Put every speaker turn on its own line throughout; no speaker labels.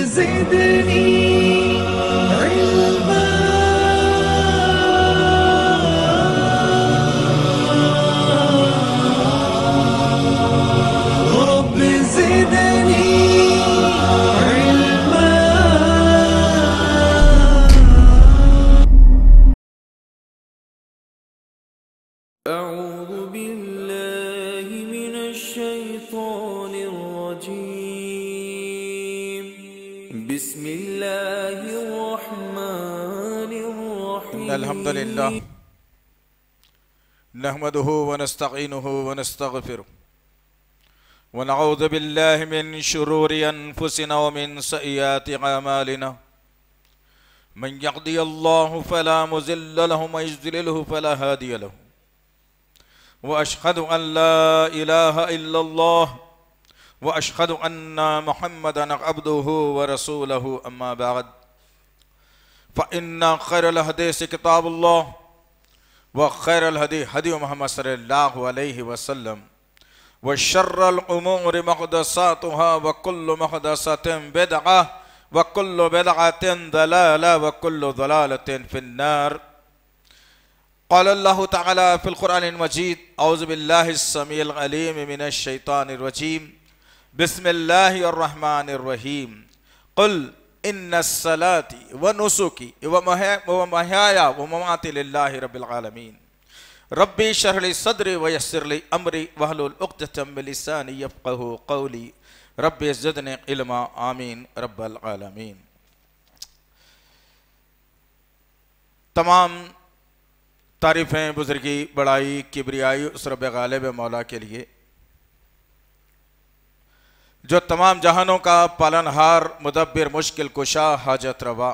زدني علما رب زدني علما. أعوذ بالله من الشيطان الرجيم. بسم الله الرحمن الرحيم.
الحمد لله نحمده ونستعينه ونستغفره ونعوذ بالله من شرور أنفسنا ومن سيئات أعمالنا. من يهدي الله فلا مضل له ومن يضلل فلا هادي له. وأشهد أن لا إله إلا الله وأشهد أن محمدا عبده ورسوله. أما بعد فإن خير الحديث كتاب الله وخير الهدي هدي محمد صلى الله عليه وسلم وشر الأمور محدثاتها وكل محدثة بدعة وكل بدعة ضلالة وكل ضلالة في النار. قال الله تعالى في القرآن المجيد: أعوذ بالله السميع العليم من الشيطان الرجيم. بسم الله الرحمن الرحيم. قل إن الصلاة ونسكي ومحياي ومماتي لله رب العالمين. ربي اشرح لي صدري ويسر لي أمري واحلل عقدة من لساني يفقهوا قولي. ربي زدني علما. آمين رب العالمین. تمام تعریفیں بزرگی بڑائی کبریائی اس رب غالب مولا کے لیے جو تمام جہانوں کا پالنہار مدبر مشکل کشا حاجت روا،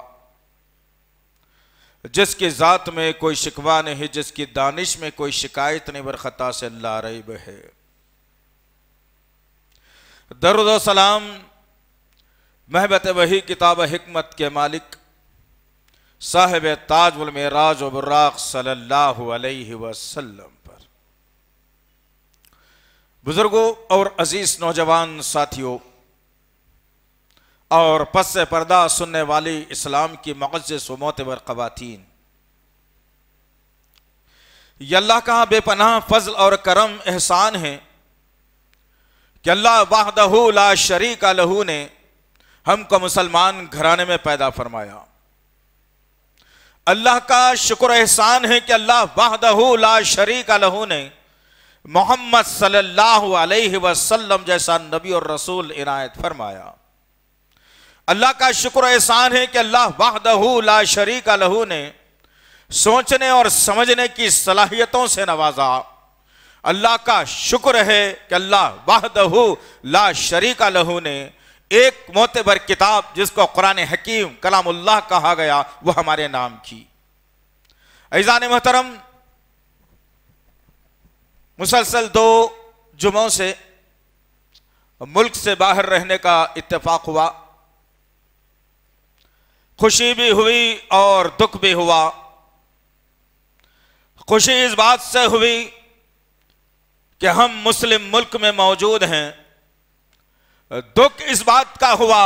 جس کی ذات میں کوئی شکوہ نہیں، جس کی دانش میں کوئی شکایت نہیں، برخطا سے لا ریب ہے. درود و سلام محبت وحی کتاب حکمت کے مالک صاحب تاج والمعراج و براق صلی اللہ علیہ وسلم پر. بزرگوں اور عزیز نوجوان ساتھیوں اور پس سے پردہ سننے والی اسلام کی معزز و معتبر خواتین، یہ اللہ کا بے پناہ فضل اور کرم احسان ہے کہ اللہ وحدہ لا شریک لہ نے ہم کو مسلمان گھرانے میں پیدا فرمایا. اللہ کا شکر احسان ہے کہ اللہ وحدہ لا شریک لہ نے محمد صلی اللہ علیہ وسلم جیسا نبی اور رسول عنایت فرمایا. اللہ کا شکر احسان ہے کہ اللہ وحدہ لا شریک لہ نے سوچنے اور سمجھنے کی صلاحیتوں سے نوازا. اللہ کا شکر ہے کہ اللہ وحدہ لا شریک لہ نے ایک معتبر کتاب جس کو قرآن حکیم کلام اللہ کہا گیا وہ ہمارے نام کی. عزیزان محترم، مسلسل 2 جمعوں سے ملک سے باہر رہنے کا اتفاق ہوا. خوشی بھی ہوئی اور دکھ بھی ہوا. خوشی اس بات سے ہوئی کہ ہم مسلم ملک میں موجود ہیں. دکھ اس بات کا ہوا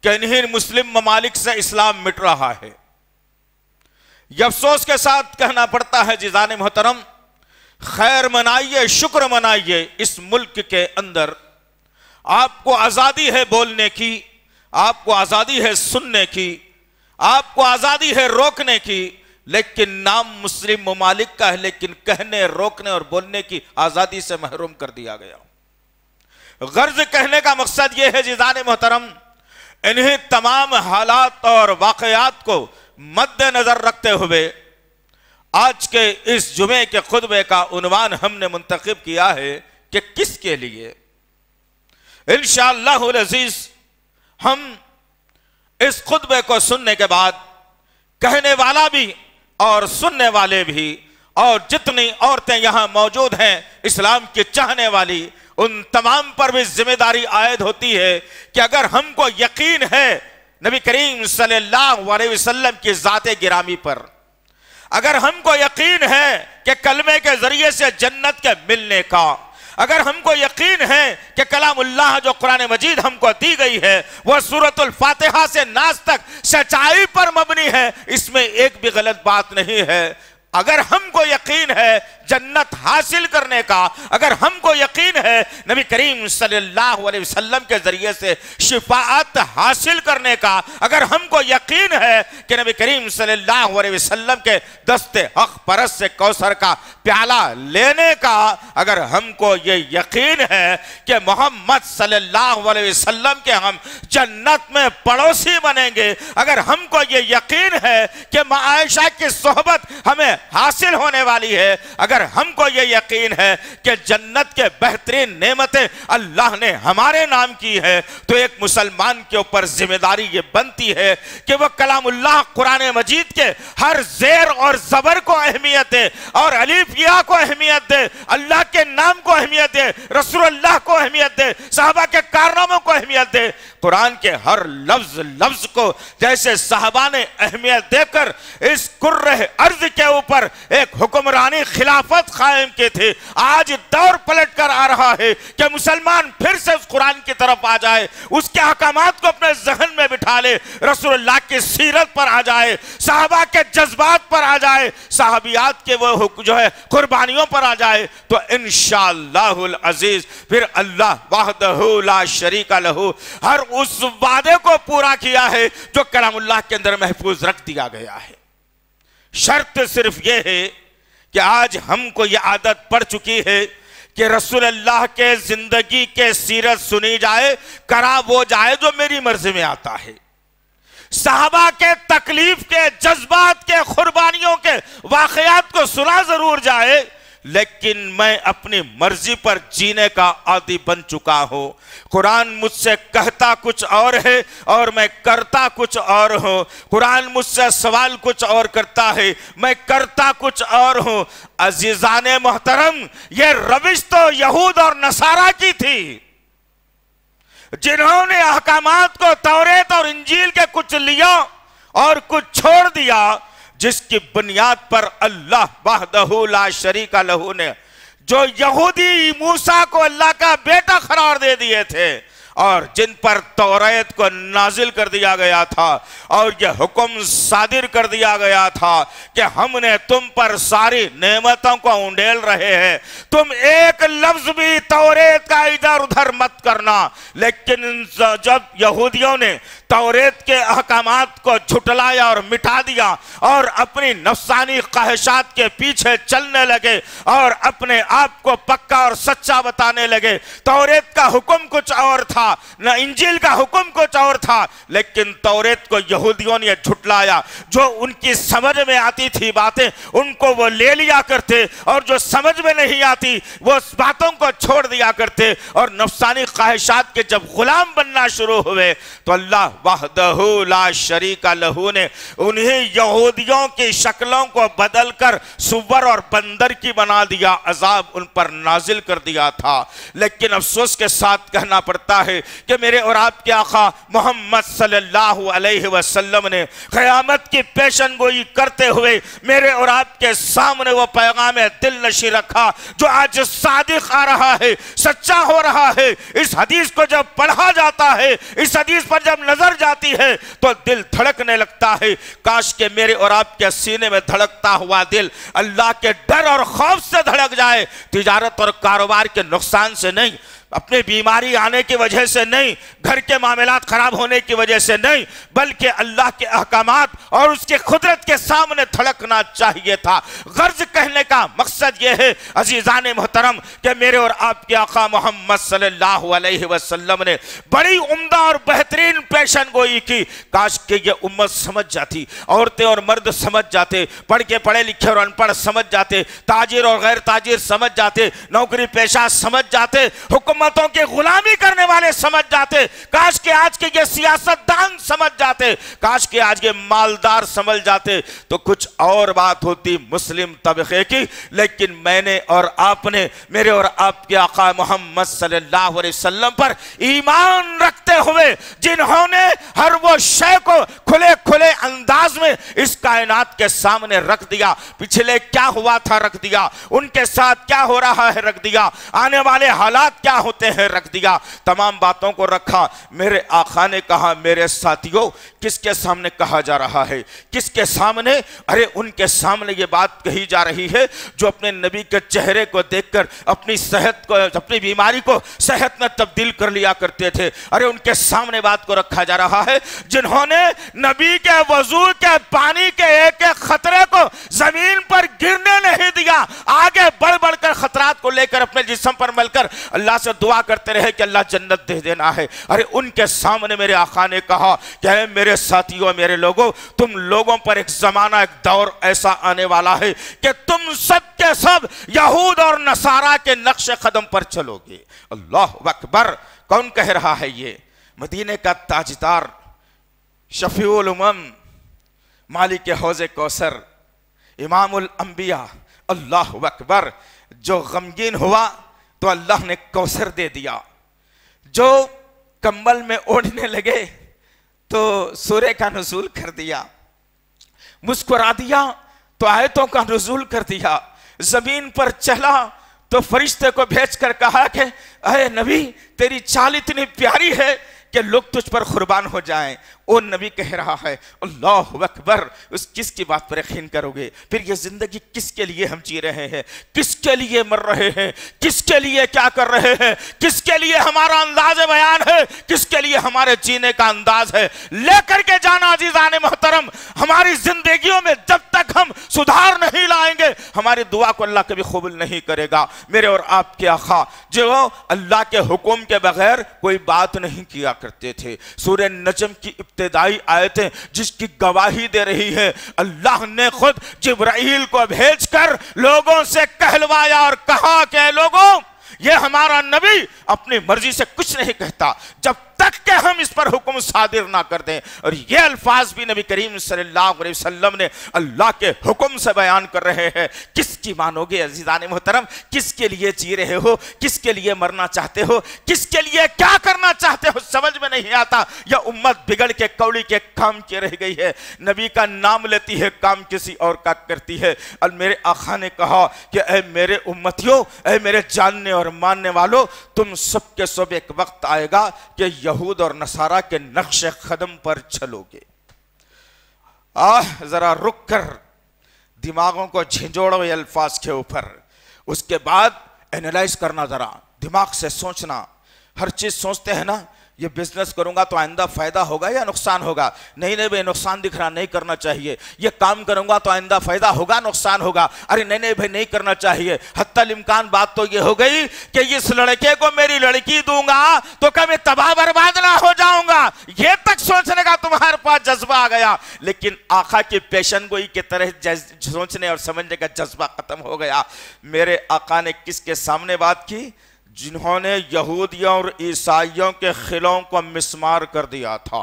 کہ انہیں مسلم ممالک سے اسلام مٹ رہا ہے. یہ افسوس کے ساتھ کہنا پڑتا ہے جیزان محترم، خیر منائیے، شکر منائیے، اس ملک کے اندر آپ کو آزادی ہے بولنے کی، آپ کو آزادی ہے سننے کی، آپ کو آزادی ہے روکنے کی، لیکن نام مسلم ممالک کا ہے، لیکن کہنے، روکنے اور بولنے کی آزادی سے محروم کر دیا گیا. غرض کہنے کا مقصد یہ ہے جیزان محترم، انہیں تمام حالات اور واقعات کو مد نظر رکھتے ہوئے آج کے اس جمعے کے خطبے کا عنوان ہم نے منتخب کیا ہے کہ کس کے لیے. انشاءاللہ العزیز ہم اس خطبے کو سننے کے بعد کہنے والا بھی اور سننے والے بھی اور جتنی عورتیں یہاں موجود ہیں اسلام کی چاہنے والی، ان تمام پر بھی ذمہ داری عائد ہوتی ہے کہ اگر ہم کو یقین ہے نبی کریم صلی اللہ علیہ وسلم کی ذات گرامی پر، اگر ہم کو یقین ہے کہ کلمے کے ذریعے سے جنت کے ملنے کا، اگر ہم کو یقین ہے کہ کلام اللہ جو قرآن مجید ہم کو دی گئی ہے وہ سورۃ الفاتحہ سے ناس تک سچائی پر مبنی ہے، اس میں ایک بھی غلط بات نہیں ہے، اگر ہم کو یقین ہے جنت حاصل کرنے کا، اگر ہم کو یقین ہے نبی کریم صلی اللہ علیہ وسلم کے ذریعے سے شفاعت حاصل کرنے کا، اگر ہم کو یقین ہے کہ نبی کریم صلی اللہ علیہ وسلم کے دست حق پرست سے کوثر کا پیالہ لینے کا، اگر ہم کو یہ یقین ہے کہ محمد صلی اللہ علیہ وسلم کے ہم جنت میں پڑوسی بنیں گے، اگر ہم کو یہ یقین ہے کہ عائشہ کی صحبت ہمیں حاصل ہونے والی ہے، اگر ہم کو یہ یقین ہے کہ جنت کے بہترین نعمتیں اللہ نے ہمارے نام کی ہے، تو ایک مسلمان کے اوپر ذمہ داری یہ بنتی ہے کہ وہ کلام اللہ قرآن مجید کے ہر زیر اور زبر کو اہمیت دے، اور الف یا کو اہمیت دے، اللہ کے نام کو اہمیت دے، رسول اللہ کو اہمیت دے، صحابہ کے کارناموں کو اہمیت دے، قرآن کے ہر لفظ کو جیسے صحابہ نے اہمیت دے کر اس کرہ ارض کے اوپر ایک حکمرانی خلافت قائم کی تھی، آج دور پلٹ کر آ رہا ہے کہ مسلمان پھر سے اس قرآن کی طرف آ جائے، اس کے احکامات کو اپنے ذہن میں بٹھا لے، رسول اللہ کی سیرت پر آ جائے، صحابہ کے جذبات پر آ جائے، صحابیات کے وہ جو ہے قربانیوں پر آ جائے، تو انشاءاللہ العزیز پھر اللہ وحدہ لا شریک لہ ہر اس وعدے کو پورا کیا ہے جو کلام اللہ کے اندر محفوظ رکھ دیا گیا ہے۔ شرط صرف یہ ہے کہ آج ہم کو یہ عادت پڑ چکی ہے کہ رسول اللہ کے زندگی کے سیرت سنی جائے، کرا وہ جائے جو میری مرضی میں آتا ہے، صحابہ کے تکلیف کے جذبات کے قربانیوں کے واقعات کو سنا ضرور جائے، لیکن میں اپنی مرضی پر جینے کا عادی بن چکا ہوں، قرآن مجھ سے کہتا کچھ اور ہے اور میں کرتا کچھ اور ہوں، قرآن مجھ سے سوال کچھ اور کرتا ہے، میں کرتا کچھ اور ہوں۔ عزیزان محترم، یہ روش تو یہود اور نصارہ کی تھی، جنہوں نے احکامات کو توریت اور انجیل کے کچھ لیا اور کچھ چھوڑ دیا، جس کی بنیاد پر اللہ وحدہ لا شریک لہ نے جو یہودی موسیٰ کو اللہ کا بیٹا قرار دے دیے تھے، اور جن پر توریت کو نازل کر دیا گیا تھا اور یہ حکم صادر کر دیا گیا تھا کہ ہم نے تم پر ساری نعمتوں کو انڈیل رہے ہیں، تم ایک لفظ بھی توریت کا ادھر ادھر مت کرنا، لیکن جب یہودیوں نے توریت کے احکامات کو جھٹلایا اور مٹا دیا اور اپنی نفسانی خواہشات کے پیچھے چلنے لگے اور اپنے آپ کو پکا اور سچا بتانے لگے، توریت کا حکم کچھ اور تھا، نہ انجیل کا حکم کچھ اور تھا، لیکن توریت کو یہودیوں نے جھٹلایا، جو ان کی سمجھ میں آتی تھی باتیں ان کو وہ لے لیا کرتے، اور جو سمجھ میں نہیں آتی وہ اس باتوں کو چھوڑ دیا کرتے، اور نفسانی خواہشات کے جب غلام بننا شروع ہوئے تو اللہ وحدہ لا شریک لہ نے انہیں یہودیوں کی شکلوں کو بدل کر سور اور بندر کی بنا دیا، عذاب ان پر نازل کر دیا تھا۔ لیکن افسوس کے ساتھ کہنا پڑتا ہے کہ میرے اور آپ کے آقا محمد صلی اللہ علیہ وسلم نے قیامت کی پیشن گوئی کرتے ہوئے میرے اور آپ کے سامنے وہ پیغام دل نشی رکھا جو آج صادق آ رہا ہے، سچا ہو رہا ہے۔ اس حدیث کو جب پڑھا جاتا ہے، اس حدیث پر جب نظر جاتی ہے تو دل دھڑکنے لگتا ہے، کاش کہ میرے اور آپ کے سینے میں دھڑکتا ہوا دل اللہ کے ڈر اور خوف سے دھڑک جائے، تجارت اور کاروبار کے نقصان سے نہیں، اپنے بیماری آنے کی وجہ سے نہیں، گھر کے معاملات خراب ہونے کی وجہ سے نہیں، بلکہ اللہ کے احکامات اور اس کے قدرت کے سامنے دھڑکنا چاہیے تھا۔ غرض کہنے کا مقصد یہ ہے عزیزان محترم کہ میرے اور آپ کے آقا محمد صلی اللہ علیہ وسلم نے بڑی عمدہ اور بہترین پیشن گوئی کی، کاش کہ یہ امت سمجھ جاتی، عورتیں اور مرد سمجھ جاتے، پڑھ کے پڑھے لکھے اور ان پڑھ سمجھ جاتے، تاجر اور غیر تاجر سمجھ جاتے، نوکری پیشہ سمجھ جاتے، حکم حکومتوں کی غلامی کرنے والے سمجھ جاتے، کاش کہ آج کے یہ سیاستدان سمجھ جاتے، کاش کہ آج کے مالدار سمجھ جاتے تو کچھ اور بات ہوتی مسلم طبقے کی. لیکن میں نے اور آپ نے میرے اور آپ کے آقا محمد صلی اللہ علیہ وسلم پر ایمان رکھتے ہوئے، جنہوں نے ہر وہ شے کو کھلے کھلے انداز میں اس کائنات کے سامنے رکھ دیا، پچھلے کیا ہوا تھا رکھ دیا، ان کے ساتھ کیا ہو رہا ہے رکھ دیا، آنے والے حالات کیا ہوتے ہیں رکھ دیا، تمام باتوں کو رکھا. میرے آقا نے کہا میرے ساتھیوں کس کے سامنے کہا جا رہا ہے، کس کے سامنے؟ ارے ان کے سامنے یہ بات کہی جا رہی ہے جو اپنے نبی کے چہرے کو دیکھ کر اپنی صحت کو، اپنی بیماری کو صحت میں تبدیل کر لیا کرتے تھے. ارے ان کے سامنے بات کو رکھا جا رہا ہے جنہوں نے نبی کے وضو کے پانی کے ایک ایک خطرے کو زمین پر گرنے نہیں دیا، آگے بڑھ بڑھ کر خطرات کو لے کر اپنے جسم پر مل کر اللہ سے دعا کرتے رہے کہ اللہ جنت دے دینا ہے. ارے ان کے سامنے میرے آقا نے کہا کہ اے میرے ساتھیوں، میرے لوگوں، تم لوگوں پر ایک زمانہ، ایک دور ایسا آنے والا ہے کہ تم سب کے سب یہود اور نصارہ کے نقش قدم پر چلو گے. اللہ اکبر! کون کہہ رہا ہے یہ؟ مدینے کا تاجدار، شفیع الامم، مالک حوض کوثر، امام الانبیاء. اللہ اکبر! جو غمگین ہوا تو اللہ نے کوثر دے دیا، جو کمبل میں اوڑھنے لگے تو سورہ کا نزول کر دیا، مسکرا دیا تو آیتوں کا نزول کر دیا، زمین پر چلا تو فرشتے کو بھیج کر کہا کہ اے نبی تیری چال اتنی پیاری ہے کہ لوگ تجھ پر قربان ہو جائیں. وہ نبی کہہ رہا ہے اللہ اکبر! اس کس کی بات پر یقین کرو گے؟ پھر یہ زندگی کس کے لیے ہم جی رہے ہیں، کس کے لیے مر رہے ہیں، کس کے لیے کیا کر رہے ہیں، کس کے لیے ہمارا انداز بیان ہے، کس کے لیے ہمارے جینے کا انداز ہے. لے کر کے جانا عزیزان محترم، ہماری زندگیوں میں جب تک ہم سدھار نہیں لائیں گے ہماری دعا کو اللہ کبھی قبول نہیں کرے گا. میرے اور آپ کے آقا جو اللہ کے حکم کے بغیر کوئی بات نہیں کیا کرتے تھے. سورہ نجم کی ابتدائی آیتیں جس کی گواہی دے رہی ہے، اللہ نے خود جبرائیل کو بھیج کر لوگوں سے کہلوایا اور کہا کہ لوگوں یہ ہمارا نبی اپنی مرضی سے کچھ نہیں کہتا جب تک کہ ہم اس پر حکم صادر نہ کر دیں. اور یہ الفاظ بھی نبی کریم صلی اللہ علیہ وسلم نے اللہ کے حکم سے بیان کر رہے ہیں. کس کی مانو گے عزیزان محترم؟ کس کے لیے جی رہے ہو؟ کس کے لیے مرنا چاہتے ہو؟ کس کے لیے کیا کرنا چاہتے ہو؟ سمجھ میں نہیں آتا. یہ امت بگڑ کے کوڑی کے کام کی رہ گئی ہے، نبی کا نام لیتی ہے، کام کسی اور کا کرتی ہے. اور میرے آقا نے کہا کہ اے میرے امتیوں، اے میرے جاننے اور ماننے والوں، تم سب کے سب ایک وقت آئے گا کہ یہود اور نصارہ کے نقش قدم پر چلو گے. ذرا رک کر دماغوں کو جھنجھوڑو یہ الفاظ کے اوپر، اس کے بعد اینالائز کرنا، ذرا دماغ سے سوچنا. ہر چیز سوچتے ہیں نا، یہ بزنس کروں گا تو آئندہ فائدہ ہوگا یا نقصان ہوگا؟ نہیں بھائی نقصان دکھ رہا، نہیں کرنا چاہیے. یہ کام کروں گا تو آئندہ فائدہ ہوگا نقصان ہوگا؟ ارے نہیں بھائی نہیں کرنا چاہیے. حتی الامکان بات تو یہ ہو گئی کہ اس لڑکے کو میری لڑکی دوں گا تو کبھی تباہ برباد نہ ہو جاؤں گا، یہ تک سوچنے کا تمہارے پاس جذبہ آ گیا. لیکن آقا کی پیشن گوئی کی طرح سوچنے اور سمجھنے کا جذبہ ختم ہو گیا. میرے آقا نے کس کے سامنے بات کی؟ جنہوں نے یہودیوں اور عیسائیوں کے خلوں کو مسمار کر دیا تھا،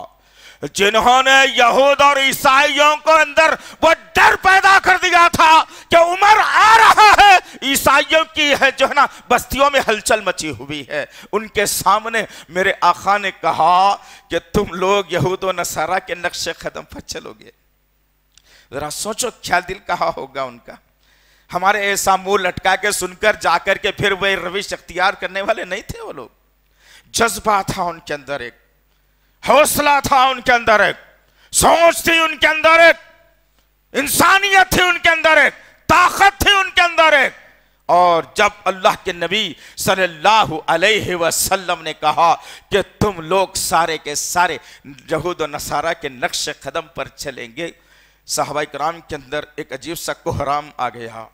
جنہوں نے یہود اور عیسائیوں کو اندر وہ ڈر پیدا کر دیا تھا کہ عمر آ رہا ہے، عیسائیوں کی ہے جو ہے نا بستیوں میں ہلچل مچی ہوئی ہے. ان کے سامنے میرے آقا نے کہا کہ تم لوگ یہود و نصارہ کے نقش قدم پر چلو گے. ذرا سوچو کیا دل کہا ہوگا ان کا. ہمارے ایسا منہ لٹکا کے سن کر جا کر کے پھر وہ روش اختیار کرنے والے نہیں تھے. وہ لوگ جذبہ تھا ان کے اندر، ایک حوصلہ تھا ان کے اندر، ایک سوچ تھی ان کے اندر، ایک انسانیت تھی ان کے اندر، ایک طاقت تھی ان کے اندر ایک. اور جب اللہ کے نبی صلی اللہ علیہ وسلم نے کہا کہ تم لوگ سارے کے سارے یہود و نصارہ کے نقش قدم پر چلیں گے، صحابہ کرام کے اندر ایک عجیب سا کوہرام آ گیا.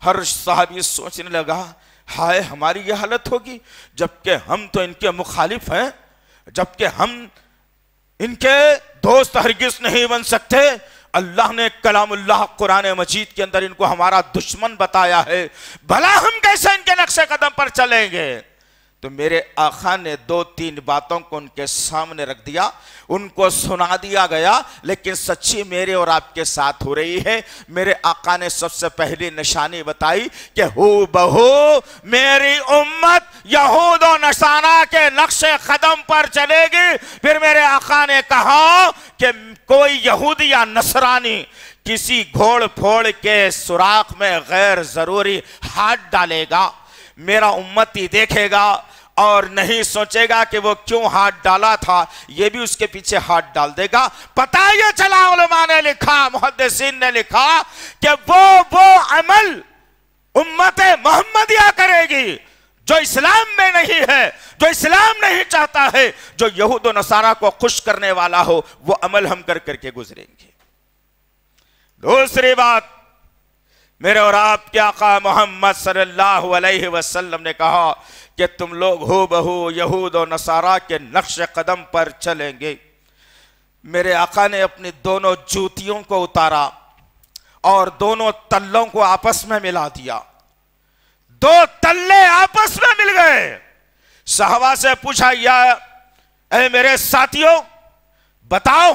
ہر صحابی سوچنے لگا ہائے ہماری یہ حالت ہوگی جبکہ ہم تو ان کے مخالف ہیں، جبکہ ہم ان کے دوست ہرگز نہیں بن سکتے. اللہ نے کلام اللہ قرآن مجید کے اندر ان کو ہمارا دشمن بتایا ہے، بھلا ہم کیسے ان کے نقش قدم پر چلیں گے؟ تو میرے آقا نے 2-3 باتوں کو ان کے سامنے رکھ دیا، ان کو سنا دیا گیا، لیکن سچی میرے اور آپ کے ساتھ ہو رہی ہے۔ میرے آقا نے سب سے پہلی نشانی بتائی کہ ہو بہو میری امت یہود و نصارہ کے نقش قدم پر چلے گی۔ پھر میرے آقا نے کہا کہ کوئی یہودی یا نصرانی کسی گھوڑ پھوڑ کے سوراخ میں غیر ضروری ہاتھ ڈالے گا، میرا امتی دیکھے گا اور نہیں سوچے گا کہ وہ کیوں ہاتھ ڈالا تھا، یہ بھی اس کے پیچھے ہاتھ ڈال دے گا۔ پتہ یہ چلا، علماء نے لکھا، محدثین نے لکھا کہ وہ عمل امت محمدیہ کرے گی جو اسلام میں نہیں ہے، جو اسلام نہیں چاہتا ہے، جو یہود و نصارہ کو خوش کرنے والا ہو، وہ عمل ہم کر کر کے گزریں گے۔ دوسری بات، میرے اور آپ کے آقا محمد صلی اللہ علیہ وسلم نے کہا کہ تم لوگ ہو بہو یہود و نصارہ کے نقش قدم پر چلیں گے۔ میرے آقا نے اپنی دونوں جوتیوں کو اتارا اور دونوں تلوں کو آپس میں ملا دیا، 2 تلے آپس میں مل گئے۔ صحابہ سے پوچھا، یا اے میرے ساتھیوں بتاؤ،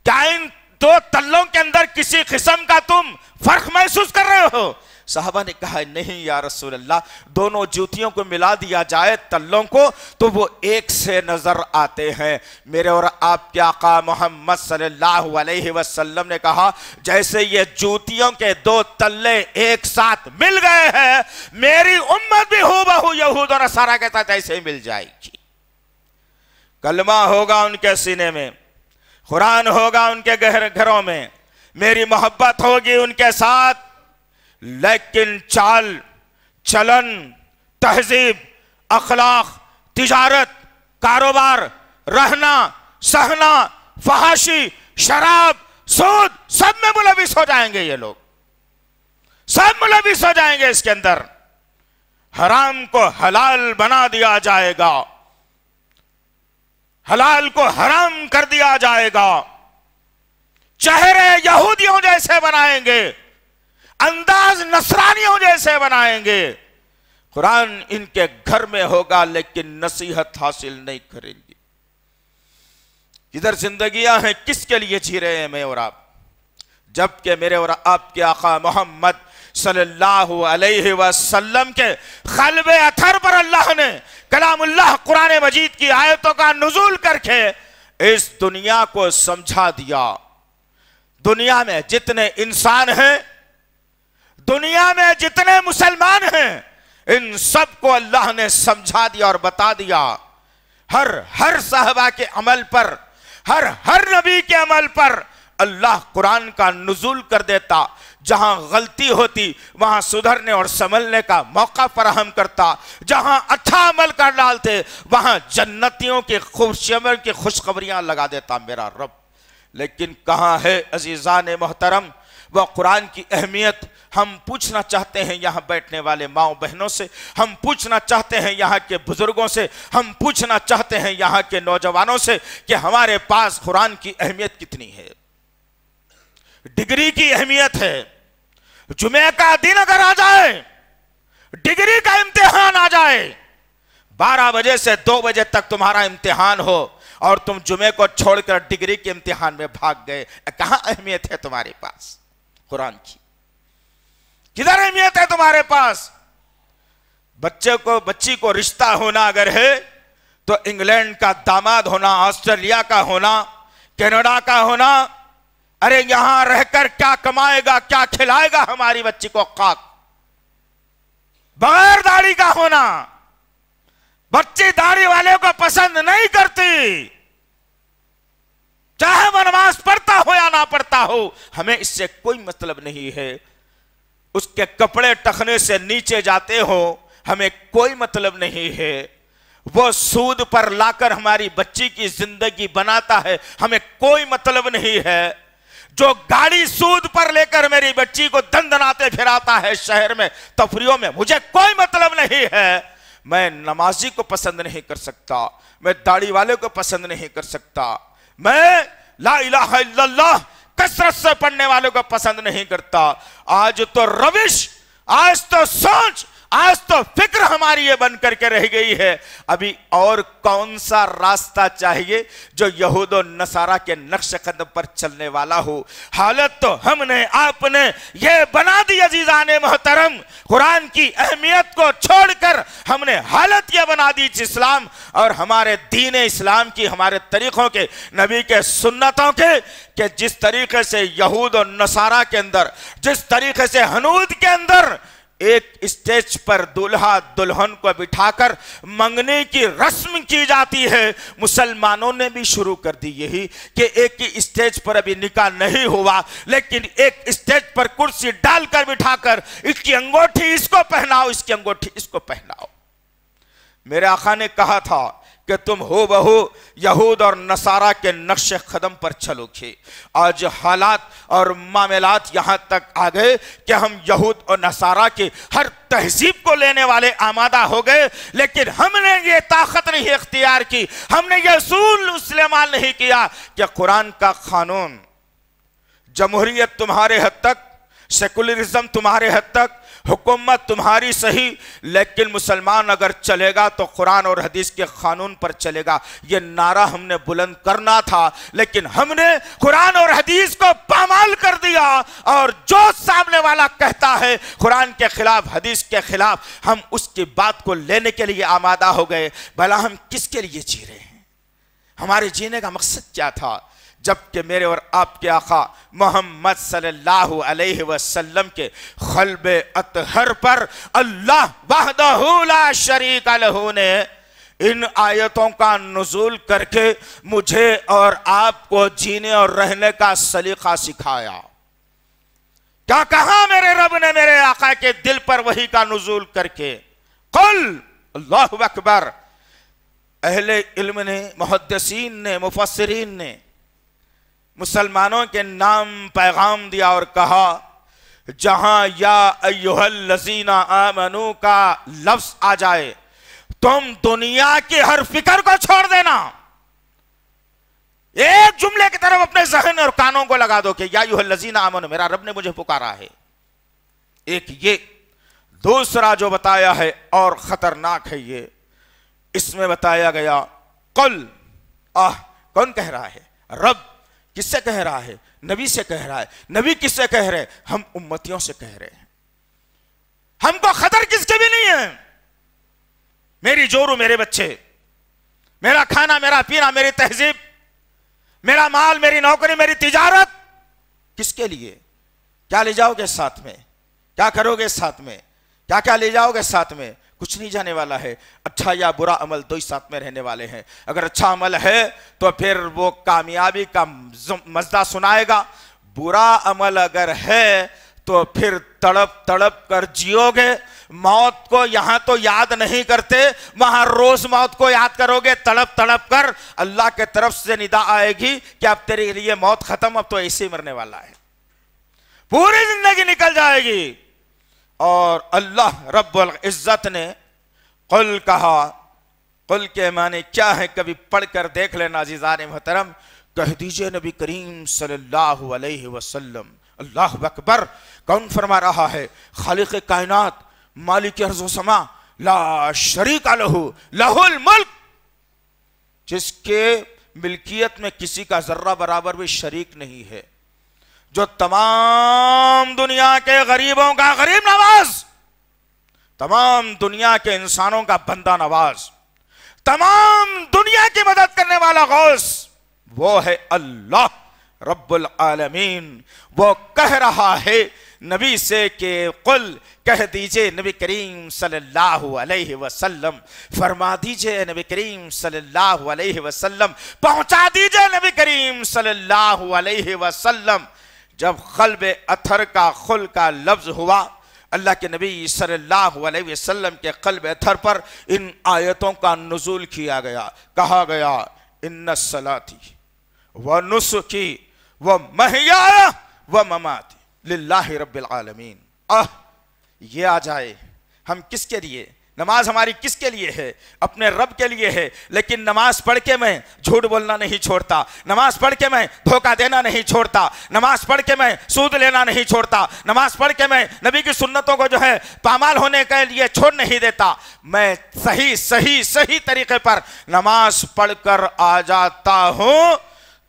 کیا ان 2 تلوں کے اندر کسی قسم کا تم فرق محسوس کر رہے ہو؟ صحابہ نے کہا، نہیں یا رسول اللہ، دونوں جوتیوں کو ملا دیا جائے تلوں کو تو وہ ایک سے نظر آتے ہیں۔ میرے اور آپ کے آقا محمد صلی اللہ علیہ وسلم نے کہا، جیسے یہ جوتیوں کے 2 تلے ایک ساتھ مل گئے ہیں، میری امت بھی ہو بہو یہود اور نصارہ کے ساتھ ایسے ہی مل جائے گی۔ کلمہ ہوگا ان کے سینے میں، قرآن ہوگا ان کے گھروں میں، میری محبت ہوگی ان کے ساتھ، لیکن چال چلن، تہذیب، اخلاق، تجارت، کاروبار، رہنا سہنا، فحاشی، شراب، سود، سب میں ملوث ہو جائیں گے۔ یہ لوگ سب ملوث ہو جائیں گے اس کے اندر۔ حرام کو حلال بنا دیا جائے گا، حلال کو حرام کر دیا جائے گا، چہرے یہودیوں جیسے بنائیں گے، انداز نصرانیوں جیسے بنائیں گے۔ قرآن ان کے گھر میں ہوگا لیکن نصیحت حاصل نہیں کریں گے۔ ادھر زندگیاں ہیں، کس کے لیے جی رہے ہیں میں اور آپ؟ جبکہ میرے اور آپ کے آقا محمد صلی اللہ علیہ وسلم کے قلب اطہر پر اللہ نے کلام اللہ قرآن مجید کی آیتوں کا نزول کر کے اس دنیا کو سمجھا دیا۔ دنیا میں جتنے انسان ہیں، دنیا میں جتنے مسلمان ہیں، ان سب کو اللہ نے سمجھا دیا اور بتا دیا۔ ہر صحابہ کے عمل پر، ہر نبی کے عمل پر اللہ قرآن کا نزول کر دیتا۔ جہاں غلطی ہوتی وہاں سدھرنے اور سنبھلنے کا موقع فراہم کرتا، جہاں اچھا عمل کر ڈالتے وہاں جنتیوں کی خوشخبریاں لگا دیتا میرا رب۔ لیکن کہاں ہے عزیزان محترم وہ قرآن کی اہمیت؟ ہم پوچھنا چاہتے ہیں یہاں بیٹھنے والے ماؤں بہنوں سے، ہم پوچھنا چاہتے ہیں یہاں کے بزرگوں سے، ہم پوچھنا چاہتے ہیں یہاں کے نوجوانوں سے کہ ہمارے پاس قرآن کی اہمیت کتنی ہے؟ ڈگری کی اہمیت ہے۔ جمعہ کا دن اگر آ جائے، ڈگری کا امتحان آ جائے، 12 بجے سے 2 بجے تک تمہارا امتحان ہو اور تم جمعے کو چھوڑ کر ڈگری کے امتحان میں بھاگ گئے، کہاں اہمیت ہے تمہارے پاس قرآن کی؟ کدھر اہمیت ہے تمہارے پاس؟ بچی کو رشتہ ہونا اگر ہے تو انگلینڈ کا داماد ہونا، آسٹریلیا کا ہونا، کینیڈا کا ہونا، ارے یہاں رہ کر کیا کمائے گا، کیا کھلائے گا ہماری بچی کو؟ خاک۔ بغیر داڑھی کا ہونا، بچی داڑھی والے کو پسند نہیں کرتی، چاہے وہ نماز پڑھتا ہو یا نہ پڑھتا ہو، ہمیں اس سے کوئی مطلب نہیں ہے۔ اس کے کپڑے ٹخنے سے نیچے جاتے ہو، ہمیں کوئی مطلب نہیں ہے۔ وہ سود پر لا کر ہماری بچی کی زندگی بناتا ہے، ہمیں کوئی مطلب نہیں ہے۔ جو گاڑی سود پر لے کر میری بچی کو دندناتے پھراتا ہے شہر میں، تفریحوں میں، مجھے کوئی مطلب نہیں ہے۔ میں نمازی کو پسند نہیں کر سکتا، میں داڑھی والے کو پسند نہیں کر سکتا، میں لا الہ الا اللہ کثرت سے پڑھنے والوں کو پسند نہیں کرتا۔ آج تو روش، آج تو سوچ، آج تو فکر ہماری یہ بن کر کے رہ گئی ہے ابھی اور کون سا راستہ چاہیے جو یہود و نصارہ کے نقش قدم پر چلنے والا ہو. حالت تو ہم نے آپ نے یہ بنا دی عزیزان محترم, قرآن کی اہمیت کو چھوڑ کر ہم نے حالت یہ بنا دی اسلام اور ہمارے دین اسلام کی, ہمارے طریقوں کے, نبی کے سنتوں کے, کہ جس طریقے سے یہود و نصارہ کے اندر, جس طریقے سے ہنود کے اندر ایک اسٹیج پر دلہا دلہن کو بٹھا کر منگنے کی رسم کی جاتی ہے, مسلمانوں نے بھی شروع کر دی یہی کہ ایک ہی اسٹیج پر ابھی نکاح نہیں ہوا لیکن ایک اسٹیج پر کرسی ڈال کر بٹھا کر اس کی انگوٹھی اس کو پہناؤ, اس کی انگوٹھی اس کو پہناؤ. میرے آقا نے کہا تھا کہ تم ہو بہو یہود اور نصارہ کے نقش قدم پر چلو گے. آج حالات اور معاملات یہاں تک آ گئے کہ ہم یہود اور نصارہ کی ہر تہذیب کو لینے والے آمادہ ہو گئے, لیکن ہم نے یہ طاقت نہیں اختیار کی, ہم نے یہ اصول استعمال نہیں کیا کہ قرآن کا قانون, جمہوریت تمہارے حد تک, سیکولرزم تمہارے حد تک, حکومت تمہاری صحیح, لیکن مسلمان اگر چلے گا تو قرآن اور حدیث کے قانون پر چلے گا. یہ نعرہ ہم نے بلند کرنا تھا لیکن ہم نے قرآن اور حدیث کو پامال کر دیا, اور جو سامنے والا کہتا ہے قرآن کے خلاف, حدیث کے خلاف, ہم اس کی بات کو لینے کے لیے آمادہ ہو گئے. بھلا ہم کس کے لیے جی رہے ہیں؟ ہمارے جینے کا مقصد کیا تھا؟ جبکہ میرے اور آپ کے آقا محمد صلی اللہ علیہ وسلم کے قلب اطہر پر اللہ وحدہ لا شریک لہ نے ان آیتوں کا نزول کر کے مجھے اور آپ کو جینے اور رہنے کا سلیقہ سکھایا. کیا کہا میرے رب نے میرے آقا کے دل پر وحی کا نزول کر کے؟ قل اللہ اکبر. اہل علم نے, محدثین نے, مفسرین نے مسلمانوں کے نام پیغام دیا اور کہا جہاں یا ایہا الذین آمنو کا لفظ آ جائے تم دنیا کی ہر فکر کو چھوڑ دینا, ایک جملے کی طرف اپنے ذہن اور کانوں کو لگا دو کہ یا ایہا الذین آمنو, میرا رب نے مجھے پکارا ہے. ایک یہ, دوسرا جو بتایا ہے اور خطرناک ہے یہ, اس میں بتایا گیا قل. کون کہہ رہا ہے؟ رب. کس سے کہہ رہا ہے؟ نبی سے کہہ رہا ہے. نبی کس سے کہہ رہے؟ ہم امتیوں سے کہہ رہے ہیں. ہم کو خطر کس کے بھی نہیں ہے. میری جورو, میرے بچے, میرا کھانا, میرا پینا, میری تہذیب, میرا مال, میری نوکری, میری تجارت, کس کے لیے؟ کیا لے جاؤ گے ساتھ میں؟ کیا کرو گے ساتھ میں؟ کیا کیا لے جاؤ گے ساتھ میں؟ کچھ نہیں جانے والا ہے. اچھا یا برا عمل دو ہی ساتھ میں رہنے والے ہیں. اگر اچھا عمل ہے تو پھر وہ کامیابی کا مزدہ سنائے گا, برا عمل اگر ہے تو پھر تڑپ تڑپ کر جیو گے. موت کو یہاں تو یاد نہیں کرتے, وہاں روز موت کو یاد کرو گے تڑپ تڑپ کر. اللہ کے طرف سے ندا آئے گی کہ اب تیرے لیے موت ختم, اب تو ایسے ہی مرنے والا ہے, پوری زندگی نکل جائے گی. اور اللہ رب العزت نے قل کہا. قل کے معنی کیا ہے کبھی پڑھ کر دیکھ لینا عزیزان محترم. کہہ دیجئے نبی کریم صلی اللہ علیہ وسلم. اللہ اکبر. کون فرما رہا ہے؟ خالق کائنات, مالک ارض و سما, لا شریک لہ, لہ الملک, جس کے ملکیت میں کسی کا ذرہ برابر بھی شریک نہیں ہے, جو تمام دنیا کے غریبوں کا غریب نواز, تمام دنیا کے انسانوں کا بندہ نواز, تمام دنیا کی مدد کرنے والا غوث, وہ ہے اللہ رب العالمین. وہ کہہ رہا ہے نبی سے کہ قل, کہہ دیجئے نبی کریم صلی اللہ علیہ وسلم, فرما دیجئے نبی کریم صلی اللہ علیہ وسلم, پہنچا دیجئے نبی کریم صلی اللہ علیہ وسلم. جب قلب اطہر کا خل کا لفظ ہوا, اللہ کے نبی صلی اللہ علیہ وسلم کے قلب اطہر پر ان آیتوں کا نزول کیا گیا. کہا گیا ان الصلاۃ ونسکی ومحیایا ومماتی للہ رب العالمین. یہ آ جائے, ہم کس کے لیے نماز ہماری کس کے لیے ہے؟ اپنے رب کے لیے ہے، لیکن نماز پڑھ کے میں جھوٹ بولنا نہیں چھوڑتا، نماز پڑھ کے میں دھوکہ دینا نہیں چھوڑتا، نماز پڑھ کے میں سود لینا نہیں چھوڑتا، نماز پڑھ کے میں نبی کی سنتوں کو جو ہے پامال ہونے کے لیے چھوڑ نہیں دیتا، میں صحیح طریقے پر نماز پڑھ کر آ جاتا ہوں،